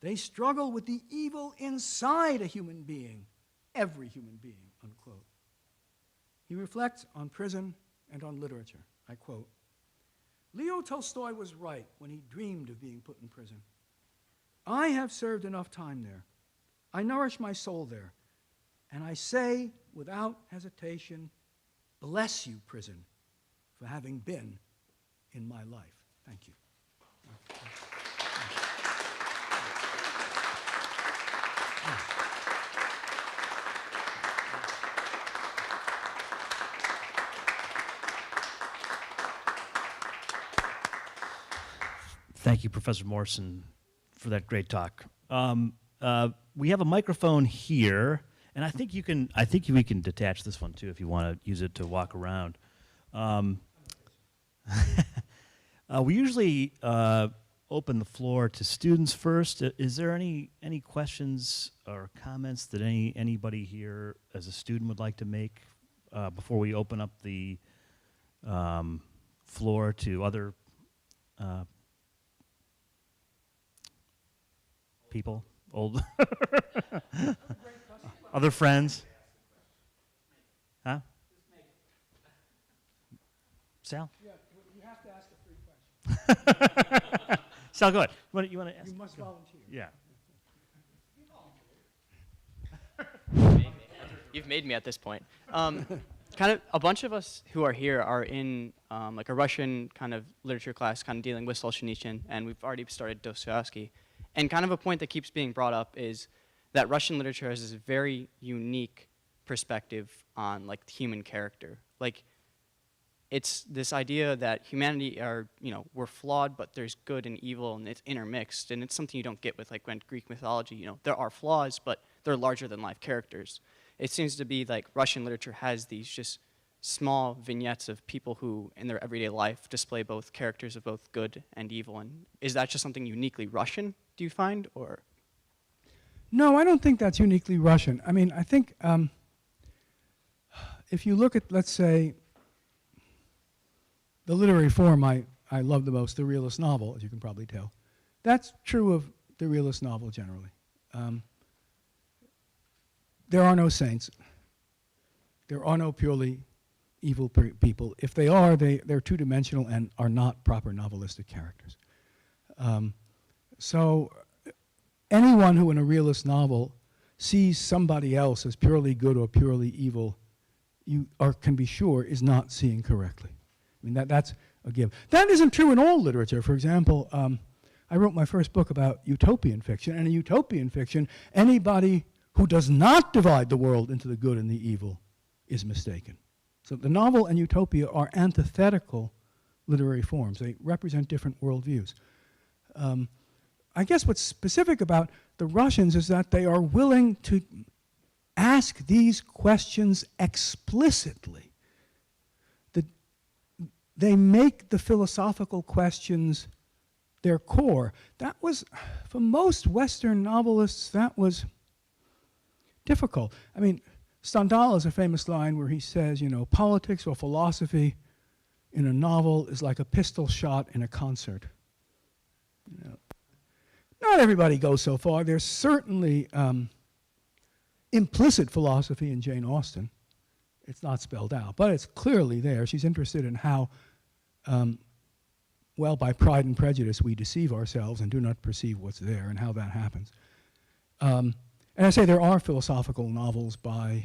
[SPEAKER 2] They struggle with the evil inside a human being, every human being, unquote. He reflects on prison and on literature. I quote, Leo Tolstoy was right when he dreamed of being put in prison. I have served enough time there. I nourish my soul there. And I say without hesitation, bless you, prison, for having been in my life. Thank you.
[SPEAKER 1] Thank you, Professor Morson, for that great talk. We have a microphone here, and I think we can detach this one too if you want to use it to walk around. We usually open the floor to students first. Is there any questions or comments that anybody here as a student would like to make before we open up the floor to other people, old other friends? Huh? Sal?
[SPEAKER 2] Yeah, you have to ask a free question.
[SPEAKER 1] Sal, go ahead. You want to ask?
[SPEAKER 2] You must volunteer.
[SPEAKER 1] Yeah.
[SPEAKER 3] You've made me at this point. Kind of a bunch of us who are here are in like a Russian kind of literature class, kind of dealing with Solzhenitsyn, and we've already started Dostoevsky. And kind of a point that keeps being brought up is that Russian literature has this very unique perspective on like the human character. Like, it's this idea that humanity we're flawed, but there's good and evil, and it's intermixed, and it's something you don't get with like when Greek mythology. There are flaws, but they're larger than life characters. It seems to be like Russian literature has these just small vignettes of people who, in their everyday life, display both characters of both good and evil. And is that just something uniquely Russian, do you find, or?
[SPEAKER 2] No, I don't think that's uniquely Russian. I mean, I think if you look at, let's say, the literary form I love the most, the realist novel, as you can probably tell, that's true of the realist novel generally. There are no saints. There are no purely evil people. If they are, they're two-dimensional and are not proper novelistic characters. So anyone who in a realist novel sees somebody else as purely good or purely evil, can be sure is not seeing correctly. I mean, that's a give. That isn't true in all literature. For example, I wrote my first book about utopian fiction, and in utopian fiction, anybody who does not divide the world into the good and the evil is mistaken. So the novel and utopia are antithetical literary forms. They represent different worldviews. I guess what's specific about the Russians is that they are willing to ask these questions explicitly. They make the philosophical questions their core. That was, for most Western novelists, that was difficult. I mean, Stendhal has a famous line where he says, politics or philosophy in a novel is like a pistol shot in a concert. Not everybody goes so far. There's certainly implicit philosophy in Jane Austen. It's not spelled out, but it's clearly there. She's interested in how, by Pride and Prejudice, we deceive ourselves and do not perceive what's there, and how that happens. And I say there are philosophical novels by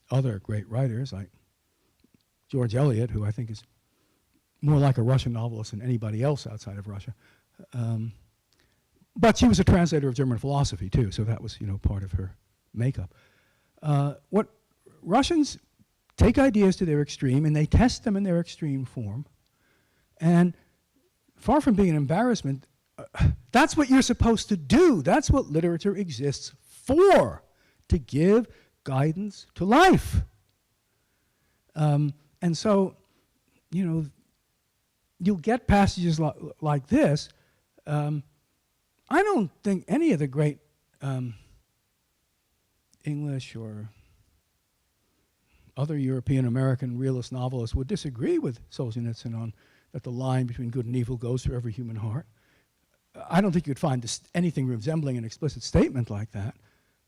[SPEAKER 2] other great writers, like George Eliot, who I think is more like a Russian novelist than anybody else outside of Russia. But she was a translator of German philosophy, too, so that was, part of her makeup. What Russians take ideas to their extreme, and they test them in their extreme form. And far from being an embarrassment, that's what you're supposed to do. That's what literature exists for, to give guidance to life. And so, you know, you'll get passages like this. I don't think any of the great English or other European American realist novelists would disagree with Solzhenitsyn on that the line between good and evil goes through every human heart. I don't think you'd find anything resembling an explicit statement like that.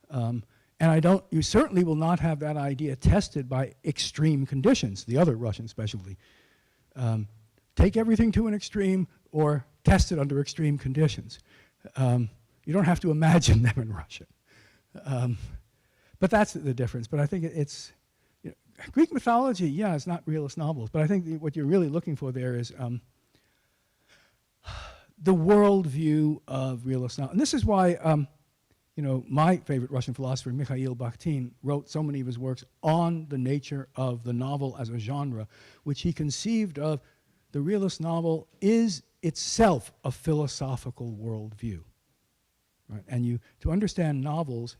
[SPEAKER 2] And you certainly will not have that idea tested by extreme conditions, the other Russian specialty. Take everything to an extreme or test it under extreme conditions. You don't have to imagine them in Russian. But that's the difference. But I think it's, you know, Greek mythology, yeah, it's not realist novels, but I think what you're really looking for there is the worldview of realist novels. And this is why, you know, my favorite Russian philosopher, Mikhail Bakhtin, wrote so many of his works on the nature of the novel as a genre, which he conceived of. The realist novel is itself a philosophical worldview. Right? And to understand novels,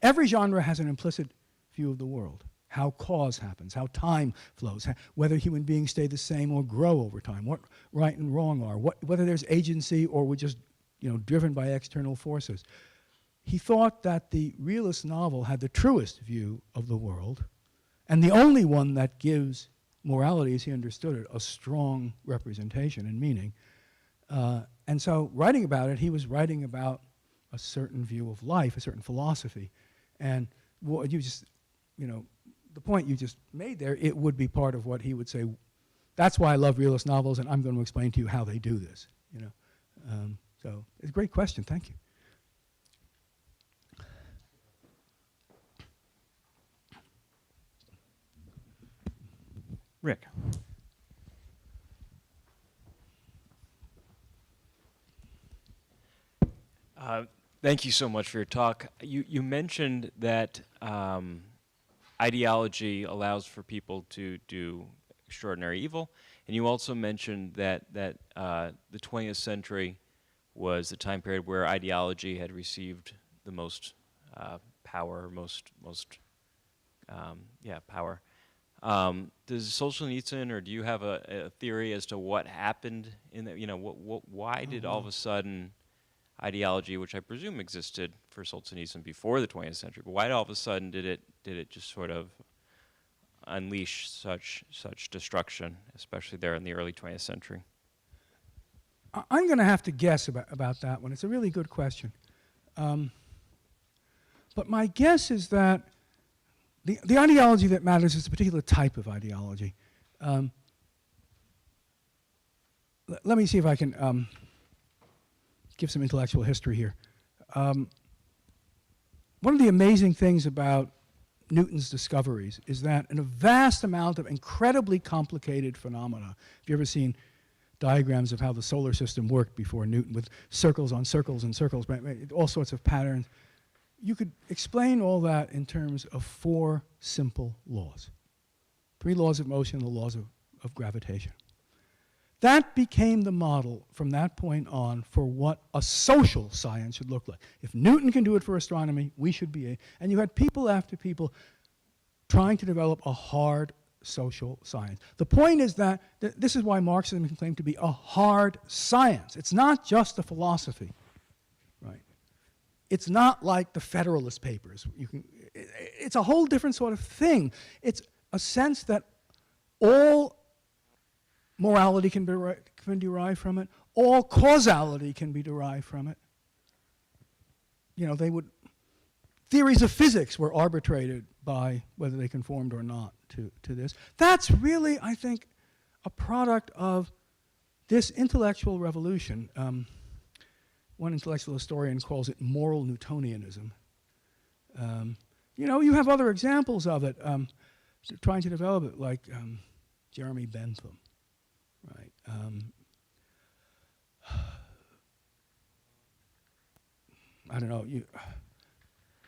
[SPEAKER 2] every genre has an implicit view of the world. How cause happens, how time flows, whether human beings stay the same or grow over time, what right and wrong are, whether there's agency or we're just, you know, driven by external forces. He thought that the realist novel had the truest view of the world, and the only one that gives morality, as he understood it, a strong representation and meaning. And so writing about it, he was writing about a certain view of life, a certain philosophy. And what you just, you know, the point you just made there, it would be part of what he would say, that's why I love realist novels, and I'm going to explain to you how they do this, you know. So it's a great question, thank you.
[SPEAKER 1] Rick.
[SPEAKER 4] Thank you so much for your talk. You mentioned that ideology allows for people to do extraordinary evil, and you also mentioned that the 20th century was the time period where ideology had received the most power, power. Does Solzhenitsyn, or do you have a theory as to what happened in that? You know, why did all of a sudden ideology, which I presume existed for Solzhenitsyn before the 20th century, but why all of a sudden did it just sort of unleash such destruction, especially there in the early 20th century?
[SPEAKER 2] I'm going to have to guess about that one. It's a really good question. But my guess is that the ideology that matters is a particular type of ideology. Let me see if I can give some intellectual history here. One of the amazing things about Newton's discoveries is that in a vast amount of incredibly complicated phenomena, have you ever seen diagrams of how the solar system worked before Newton with circles on circles and circles, all sorts of patterns? You could explain all that in terms of 4 simple laws. 3 laws of motion, the laws of gravitation. That became the model from that point on for what a social science should look like. If Newton can do it for astronomy, we should be able. And you had people after people trying to develop a hard social science. The point is that this is why Marxism can claim to be a hard science. It's not just a philosophy, right? It's not like the Federalist Papers. It's a whole different sort of thing. It's a sense that all morality can be derived from it. All causality can be derived from it. You know, theories of physics were arbitrated by whether they conformed or not to this. That's really, I think, a product of this intellectual revolution. One intellectual historian calls it moral Newtonianism. You know, you have other examples of it, trying to develop it, like Jeremy Bentham. Right. I don't know.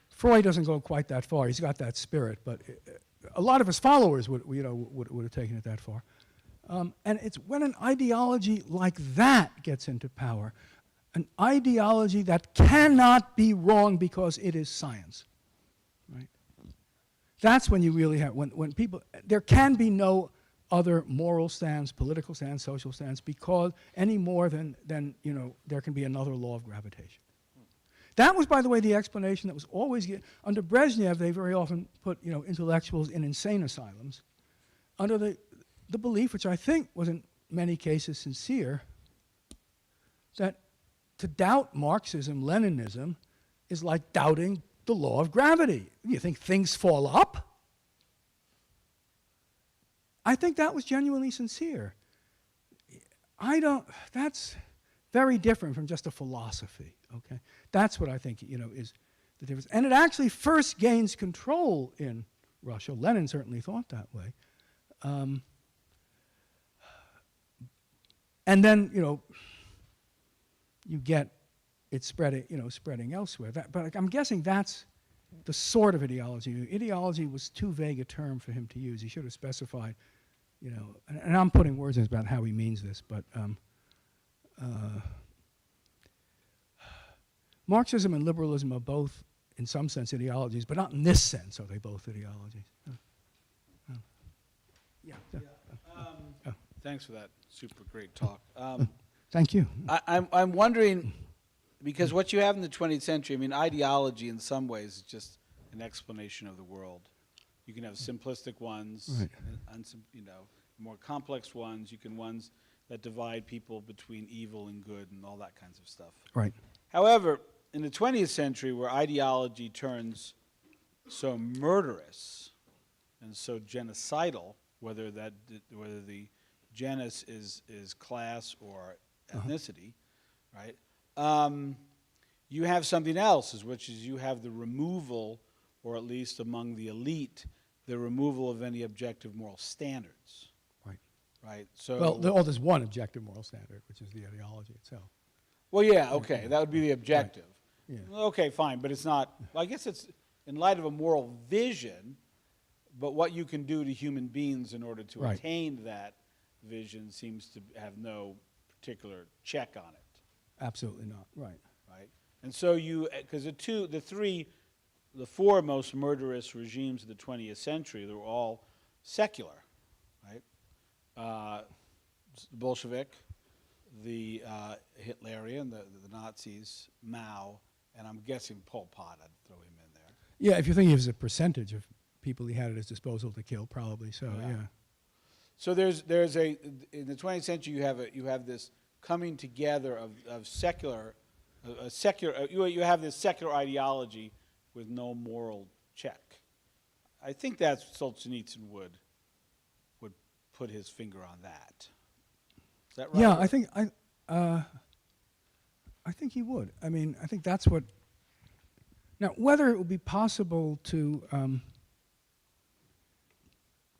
[SPEAKER 2] Freud doesn't go quite that far. He's got that spirit, but a lot of his followers would have taken it that far. And it's when an ideology like that gets into power, an ideology that cannot be wrong because it is science, right? That's when you really have, when people, there can be no other moral stance, political stance, social stance, because any more than there can be another law of gravitation. That was, by the way, the explanation that was always given. Under Brezhnev, they very often put intellectuals in insane asylums under the belief, which I think was in many cases sincere, that to doubt Marxism, Leninism, is like doubting the law of gravity. You think things fall up? I think that was genuinely sincere. That's very different from just a philosophy, okay? That's what I think, is the difference. And it actually first gains control in Russia. Lenin certainly thought that way. And then, you get it spreading elsewhere. But I'm guessing that's the sort of ideology. Ideology was too vague a term for him to use. He should have specified, and I'm putting words in about how he means this, but Marxism and liberalism are both, in some sense, ideologies, but not in this sense are they both ideologies.
[SPEAKER 5] Thanks for that super great talk.
[SPEAKER 2] Thank you.
[SPEAKER 5] I'm wondering, because what you have in the 20th century, I mean, ideology in some ways is just an explanation of the world. You can have simplistic ones,
[SPEAKER 2] right,
[SPEAKER 5] and more complex ones. You can ones that divide people between evil and good and all that kinds of stuff.
[SPEAKER 2] Right.
[SPEAKER 5] However, in the 20th century, where ideology turns so murderous and so genocidal, whether the genus is class or ethnicity, right? You have something else, which is you have the removal, or at least among the elite, the removal of any objective moral standards.
[SPEAKER 2] Right.
[SPEAKER 5] Right. So
[SPEAKER 2] well, there's one objective moral standard, which is the ideology itself.
[SPEAKER 5] Well, yeah, okay, that would be the objective.
[SPEAKER 2] Right. Yeah.
[SPEAKER 5] Okay, fine, but it's not. Well, I guess it's in light of a moral vision, but what you can do to human beings in order to
[SPEAKER 2] right,
[SPEAKER 5] attain that vision seems to have no particular check on it.
[SPEAKER 2] Absolutely not. Right.
[SPEAKER 5] Right. And so because the four most murderous regimes of the 20th century, they were all secular, right? The Bolshevik, the Hitlerian, the Nazis, Mao, and I'm guessing Pol Pot. I'd throw him in there.
[SPEAKER 2] Yeah, if you think of a percentage of people he had at his disposal to kill, probably so. Yeah.
[SPEAKER 5] So in the 20th century you have this coming together of secular, you have this secular ideology with no moral check. I think that Solzhenitsyn would put his finger on that. Is that right?
[SPEAKER 2] Yeah, I think he would. I mean, I think that's what. Now, whether it would be possible to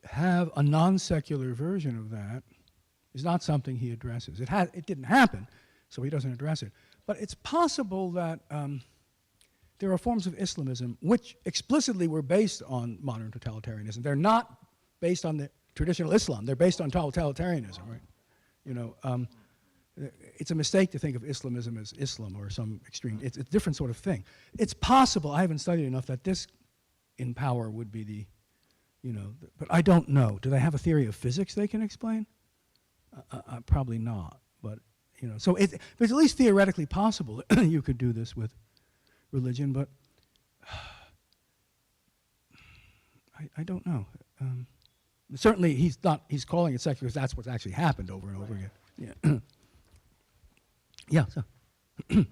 [SPEAKER 2] have a non-secular version of that is not something he addresses. It didn't happen, so he doesn't address it. But it's possible that there are forms of Islamism which explicitly were based on modern totalitarianism. They're not based on the traditional Islam. They're based on totalitarianism, right? It's a mistake to think of Islamism as Islam or some extreme. It's a different sort of thing. It's possible, I haven't studied enough, that this in power would be the, but I don't know. Do they have a theory of physics they can explain? Probably not, but, so it's at least theoretically possible that you could do this with religion, but I don't know. Certainly he's calling it secular because that's what's actually happened over and over again. Yeah. Yeah. So.
[SPEAKER 6] Thank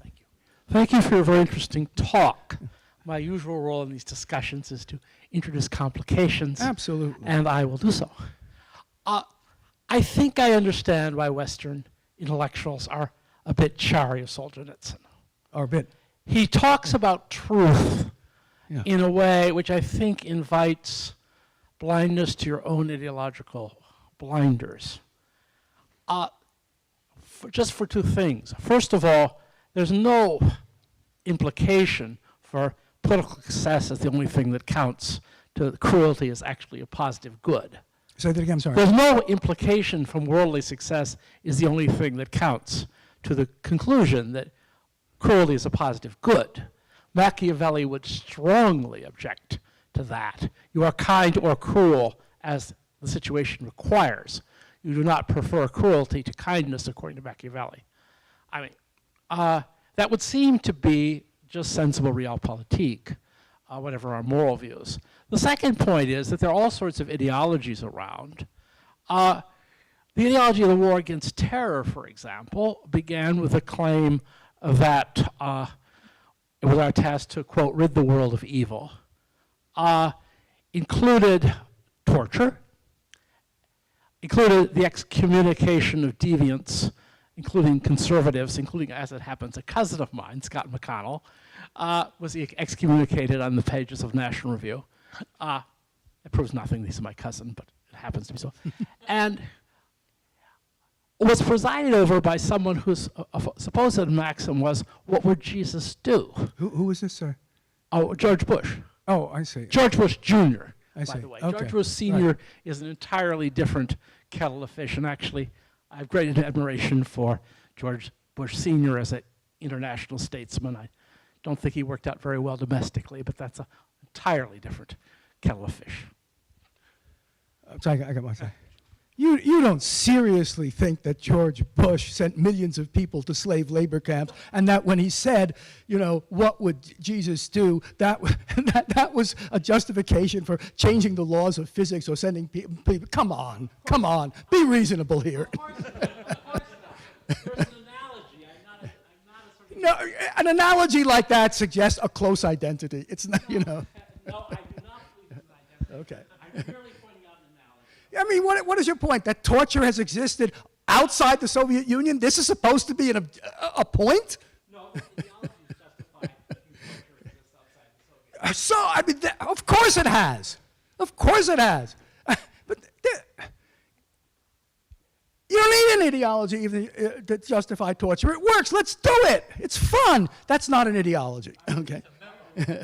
[SPEAKER 6] you. Thank you for your very interesting talk. My usual role in these discussions is to introduce complications.
[SPEAKER 2] Absolutely.
[SPEAKER 6] And I will do so. I think I understand why Western intellectuals are a bit chary of Solzhenitsyn.
[SPEAKER 2] Or a bit.
[SPEAKER 6] He talks about truth
[SPEAKER 2] Yeah.
[SPEAKER 6] in a way which I think invites blindness to your own ideological blinders. Just for two things. First of all, there's no implication for political success as the only thing that counts. To cruelty is actually a positive good.
[SPEAKER 2] Say that again, I'm sorry.
[SPEAKER 6] There's no implication from worldly success is the only thing that counts to the conclusion that cruelty is a positive good. Machiavelli would strongly object to that. You are kind or cruel as the situation requires. You do not prefer cruelty to kindness, according to Machiavelli. I mean, that would seem to be just sensible realpolitik, whatever our moral views. The second point is that there are all sorts of ideologies around. The ideology of the war against terror, for example, began with a claim that it was our task to, quote, rid the world of evil. Included torture, included the excommunication of deviants, including conservatives, including, as it happens, a cousin of mine, Scott McConnell, was excommunicated on the pages of National Review. It proves nothing, he's my cousin, but it happens to be so. And was presided over by someone whose supposed maxim was, what would Jesus do?
[SPEAKER 2] Who was this, sir?
[SPEAKER 6] Oh, George Bush.
[SPEAKER 2] Oh, I see.
[SPEAKER 6] George Bush Jr.,
[SPEAKER 2] I see.
[SPEAKER 6] by the way.
[SPEAKER 2] Okay.
[SPEAKER 6] George Bush Sr.
[SPEAKER 2] Right.
[SPEAKER 6] is an entirely different kettle of fish, and actually, I have great admiration for George Bush Sr. as an international statesman. I don't think he worked out very well domestically, but that's an entirely different kettle of fish.
[SPEAKER 2] Sorry, I got my say. You don't seriously think that George Bush sent millions of people to slave labor camps, and that when he said, you know, what would Jesus do, that was a justification for changing the laws of physics or sending people. Come on, be reasonable here.
[SPEAKER 6] Of course not. There's an analogy. I'm not a sort of...
[SPEAKER 2] No, an analogy like that suggests a close identity. It's not, you know.
[SPEAKER 6] No, I do not believe it's an identity.
[SPEAKER 2] Okay.
[SPEAKER 6] I'm merely pointing out an analogy.
[SPEAKER 2] I mean, what is your point? That torture has existed outside the Soviet Union? This is supposed to be a point?
[SPEAKER 6] No, the ideology is justified that torture exists outside the Soviet.
[SPEAKER 2] So, I mean, of course it has. Of course it has. But you don't need an ideology even to justify torture. It works. Let's do it. It's fun. That's not an ideology. Okay.
[SPEAKER 6] I agree.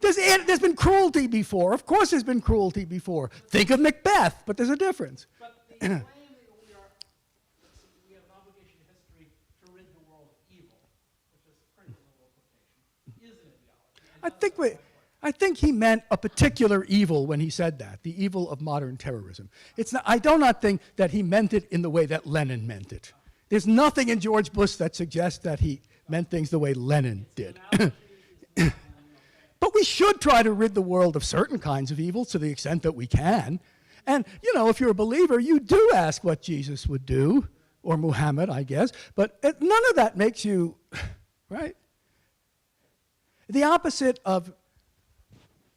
[SPEAKER 2] There's been cruelty before. Of course there's been cruelty before. Think of Macbeth, but there's a difference.
[SPEAKER 6] But the claim that we have an obligation to history to rid the world of evil, which is critical quotation, is an ideology.
[SPEAKER 2] I think he meant a particular evil when he said that, the evil of modern terrorism. I do not think that he meant it in the way that Lenin meant it. There's nothing in George Bush that suggests that he meant things the way Lenin did. But we should try to rid the world of certain kinds of evil to the extent that we can. And, you know, if you're a believer, you do ask what Jesus would do, or Muhammad, I guess. But none of that makes you, right? The opposite of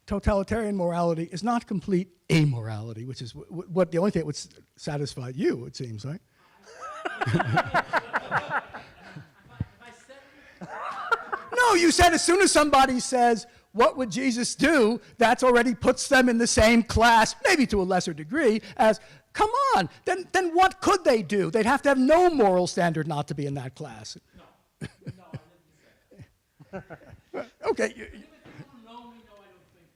[SPEAKER 2] totalitarian morality is not complete amorality, which is what the only thing that would satisfy you, it seems, right? No, you said as soon as somebody says, what would Jesus do? That already puts them in the same class, maybe to a lesser degree, as, come on, then what could they do? They'd have to have no moral standard not to be in that class.
[SPEAKER 6] No, I didn't say that.
[SPEAKER 2] Okay.
[SPEAKER 6] You don't know me, no, I don't think.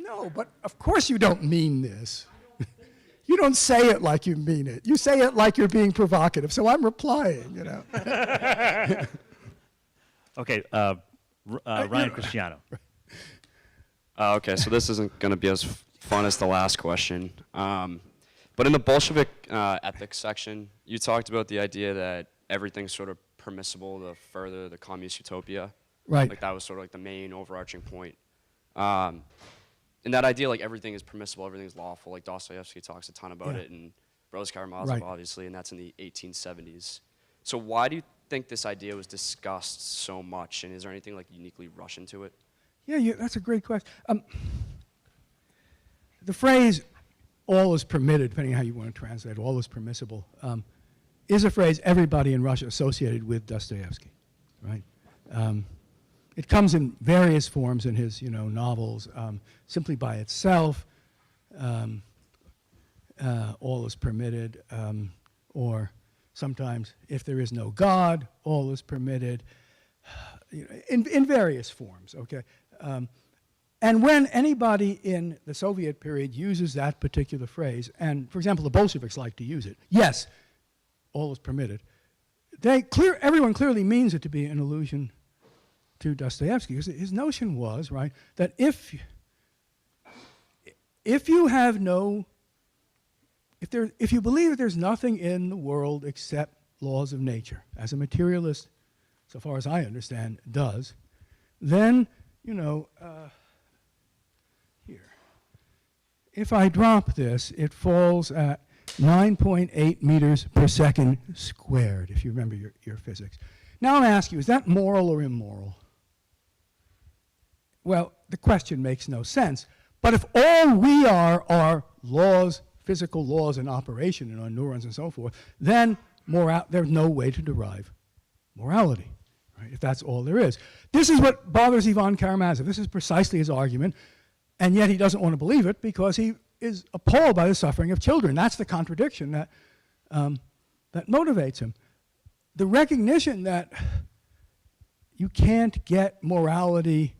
[SPEAKER 2] No, but of course you don't mean this. You don't say it like you mean it. You say it like you're being provocative, so I'm replying, you know.
[SPEAKER 1] Okay, Ryan Cristiano.
[SPEAKER 7] Okay, so this isn't going to be as fun as the last question. But in the Bolshevik ethics section, you talked about the idea that everything's sort of permissible to further the communist utopia.
[SPEAKER 2] Right.
[SPEAKER 7] Like that was sort of like the main overarching point. And that idea, like everything is permissible, everything is lawful, like Dostoevsky talks a ton about it, and Broz Karamazov,
[SPEAKER 2] Right.
[SPEAKER 7] obviously, and that's in the 1870s. So why do you think this idea was discussed so much, and is there anything like uniquely Russian to it?
[SPEAKER 2] Yeah, that's a great question. The phrase, all is permitted, depending on how you want to translate it, all is permissible, is a phrase everybody in Russia associated with Dostoevsky, right? It comes in various forms in his, novels, simply by itself, all is permitted, or sometimes, if there is no God, all is permitted, in various forms, okay? And when anybody in the Soviet period uses that particular phrase, and for example, the Bolsheviks like to use it, yes, all is permitted, everyone clearly means it to be an allusion to Dostoevsky, because his notion was, right, that if you believe that there's nothing in the world except laws of nature, as a materialist, so far as I understand, does, then, here, if I drop this, it falls at 9.8 meters per second squared, if you remember your physics. Now I'm asking you, is that moral or immoral? Well, the question makes no sense. But if all we are laws, physical laws in operation in our neurons and so forth, then there's no way to derive morality, right, if that's all there is. This is what bothers Ivan Karamazov. This is precisely his argument, and yet he doesn't want to believe it because he is appalled by the suffering of children. That's the contradiction that motivates him. The recognition that you can't get morality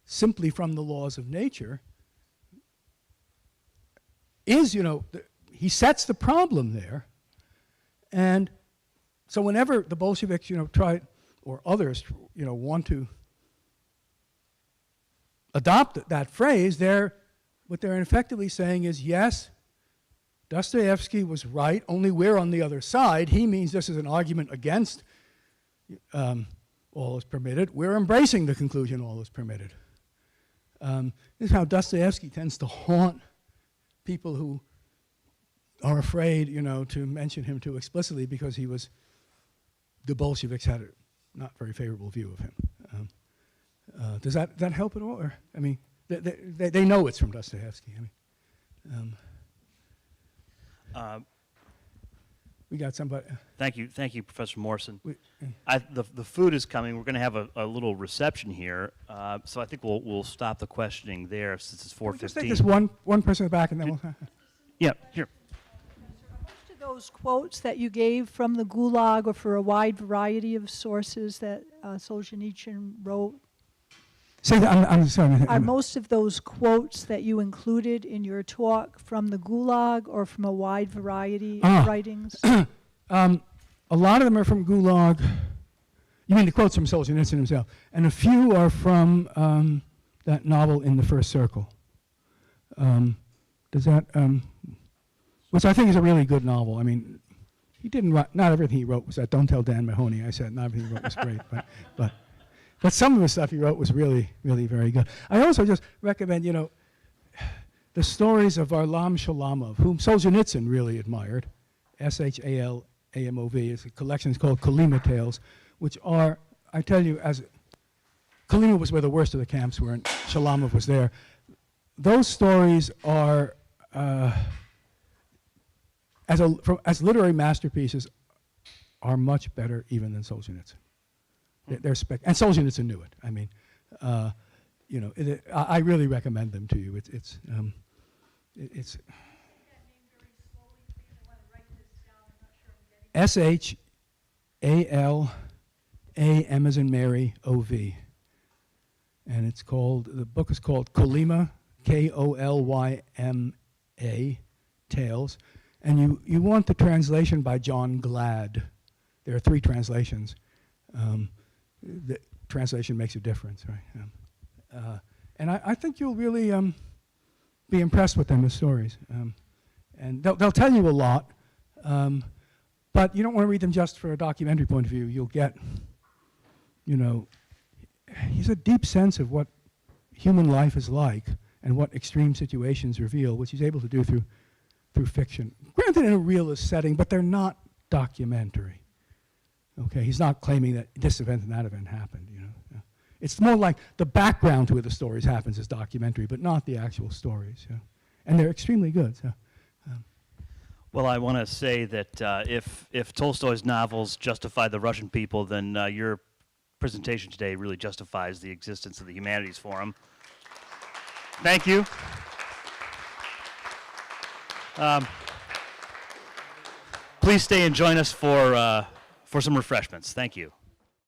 [SPEAKER 2] simply from the laws of nature is, he sets the problem there. And so whenever the Bolsheviks, try, or others, want to adopt that phrase, what they're effectively saying is, yes, Dostoevsky was right, only we're on the other side. He means this is an argument against all is permitted. We're embracing the conclusion all is permitted. This is how Dostoevsky tends to haunt people who are afraid, to mention him too explicitly because the Bolsheviks had a not very favorable view of him. Does that help at all? Or, they know it's from Dostoevsky. We got somebody.
[SPEAKER 1] Thank you, Professor Morson. The food is coming. We're going to have a little reception here, so I think we'll stop the questioning there since it's 4:15.
[SPEAKER 2] We'll just take this one person in the back, and then we'll.
[SPEAKER 1] Yeah, sure.
[SPEAKER 8] Most of those quotes that you gave from the Gulag, or for a wide variety of sources that Solzhenitsyn wrote,
[SPEAKER 2] Say that. I'm sorry.
[SPEAKER 8] are most of those quotes that you included in your talk from the Gulag or from a wide variety of writings?
[SPEAKER 2] A lot of them are from Gulag. You mean the quotes from Solzhenitsyn himself? And a few are from that novel In the First Circle. Does that? Which I think is a really good novel. He didn't write. Not everything he wrote was that. Don't tell Dan Mahoney I said not everything he wrote was great, but some of the stuff he wrote was really, really very good. I also just recommend, the stories of Varlam Shalamov, whom Solzhenitsyn really admired. Shalamov is a collection. It's called Kolyma Tales, which are, I tell you, Kolyma was where the worst of the camps were, and Shalamov was there. Those stories are, as literary masterpieces, are much better even than Solzhenitsyn. And Solzhenitsyn knew it. I really recommend them to you. It's Shalam as in Mary O-V, and the book is called Kolyma, K-O-L-Y-M-A, Tales, and you want the translation by John Glad. There are 3 translations. The translation makes a difference, right? And I think you'll really be impressed with them as stories. And they'll tell you a lot, but you don't want to read them just for a documentary point of view. You'll get, he's a deep sense of what human life is like and what extreme situations reveal, which he's able to do through fiction. Granted, in a realist setting, but they're not documentary. Okay, he's not claiming that this event and that event happened. It's more like the background to where the stories happens is documentary, but not the actual stories. And they're extremely good.
[SPEAKER 1] Well, I want to say that if Tolstoy's novels justify the Russian people, then your presentation today really justifies the existence of the Humanities Forum. Thank you. Please stay and join us for some refreshments. Thank you.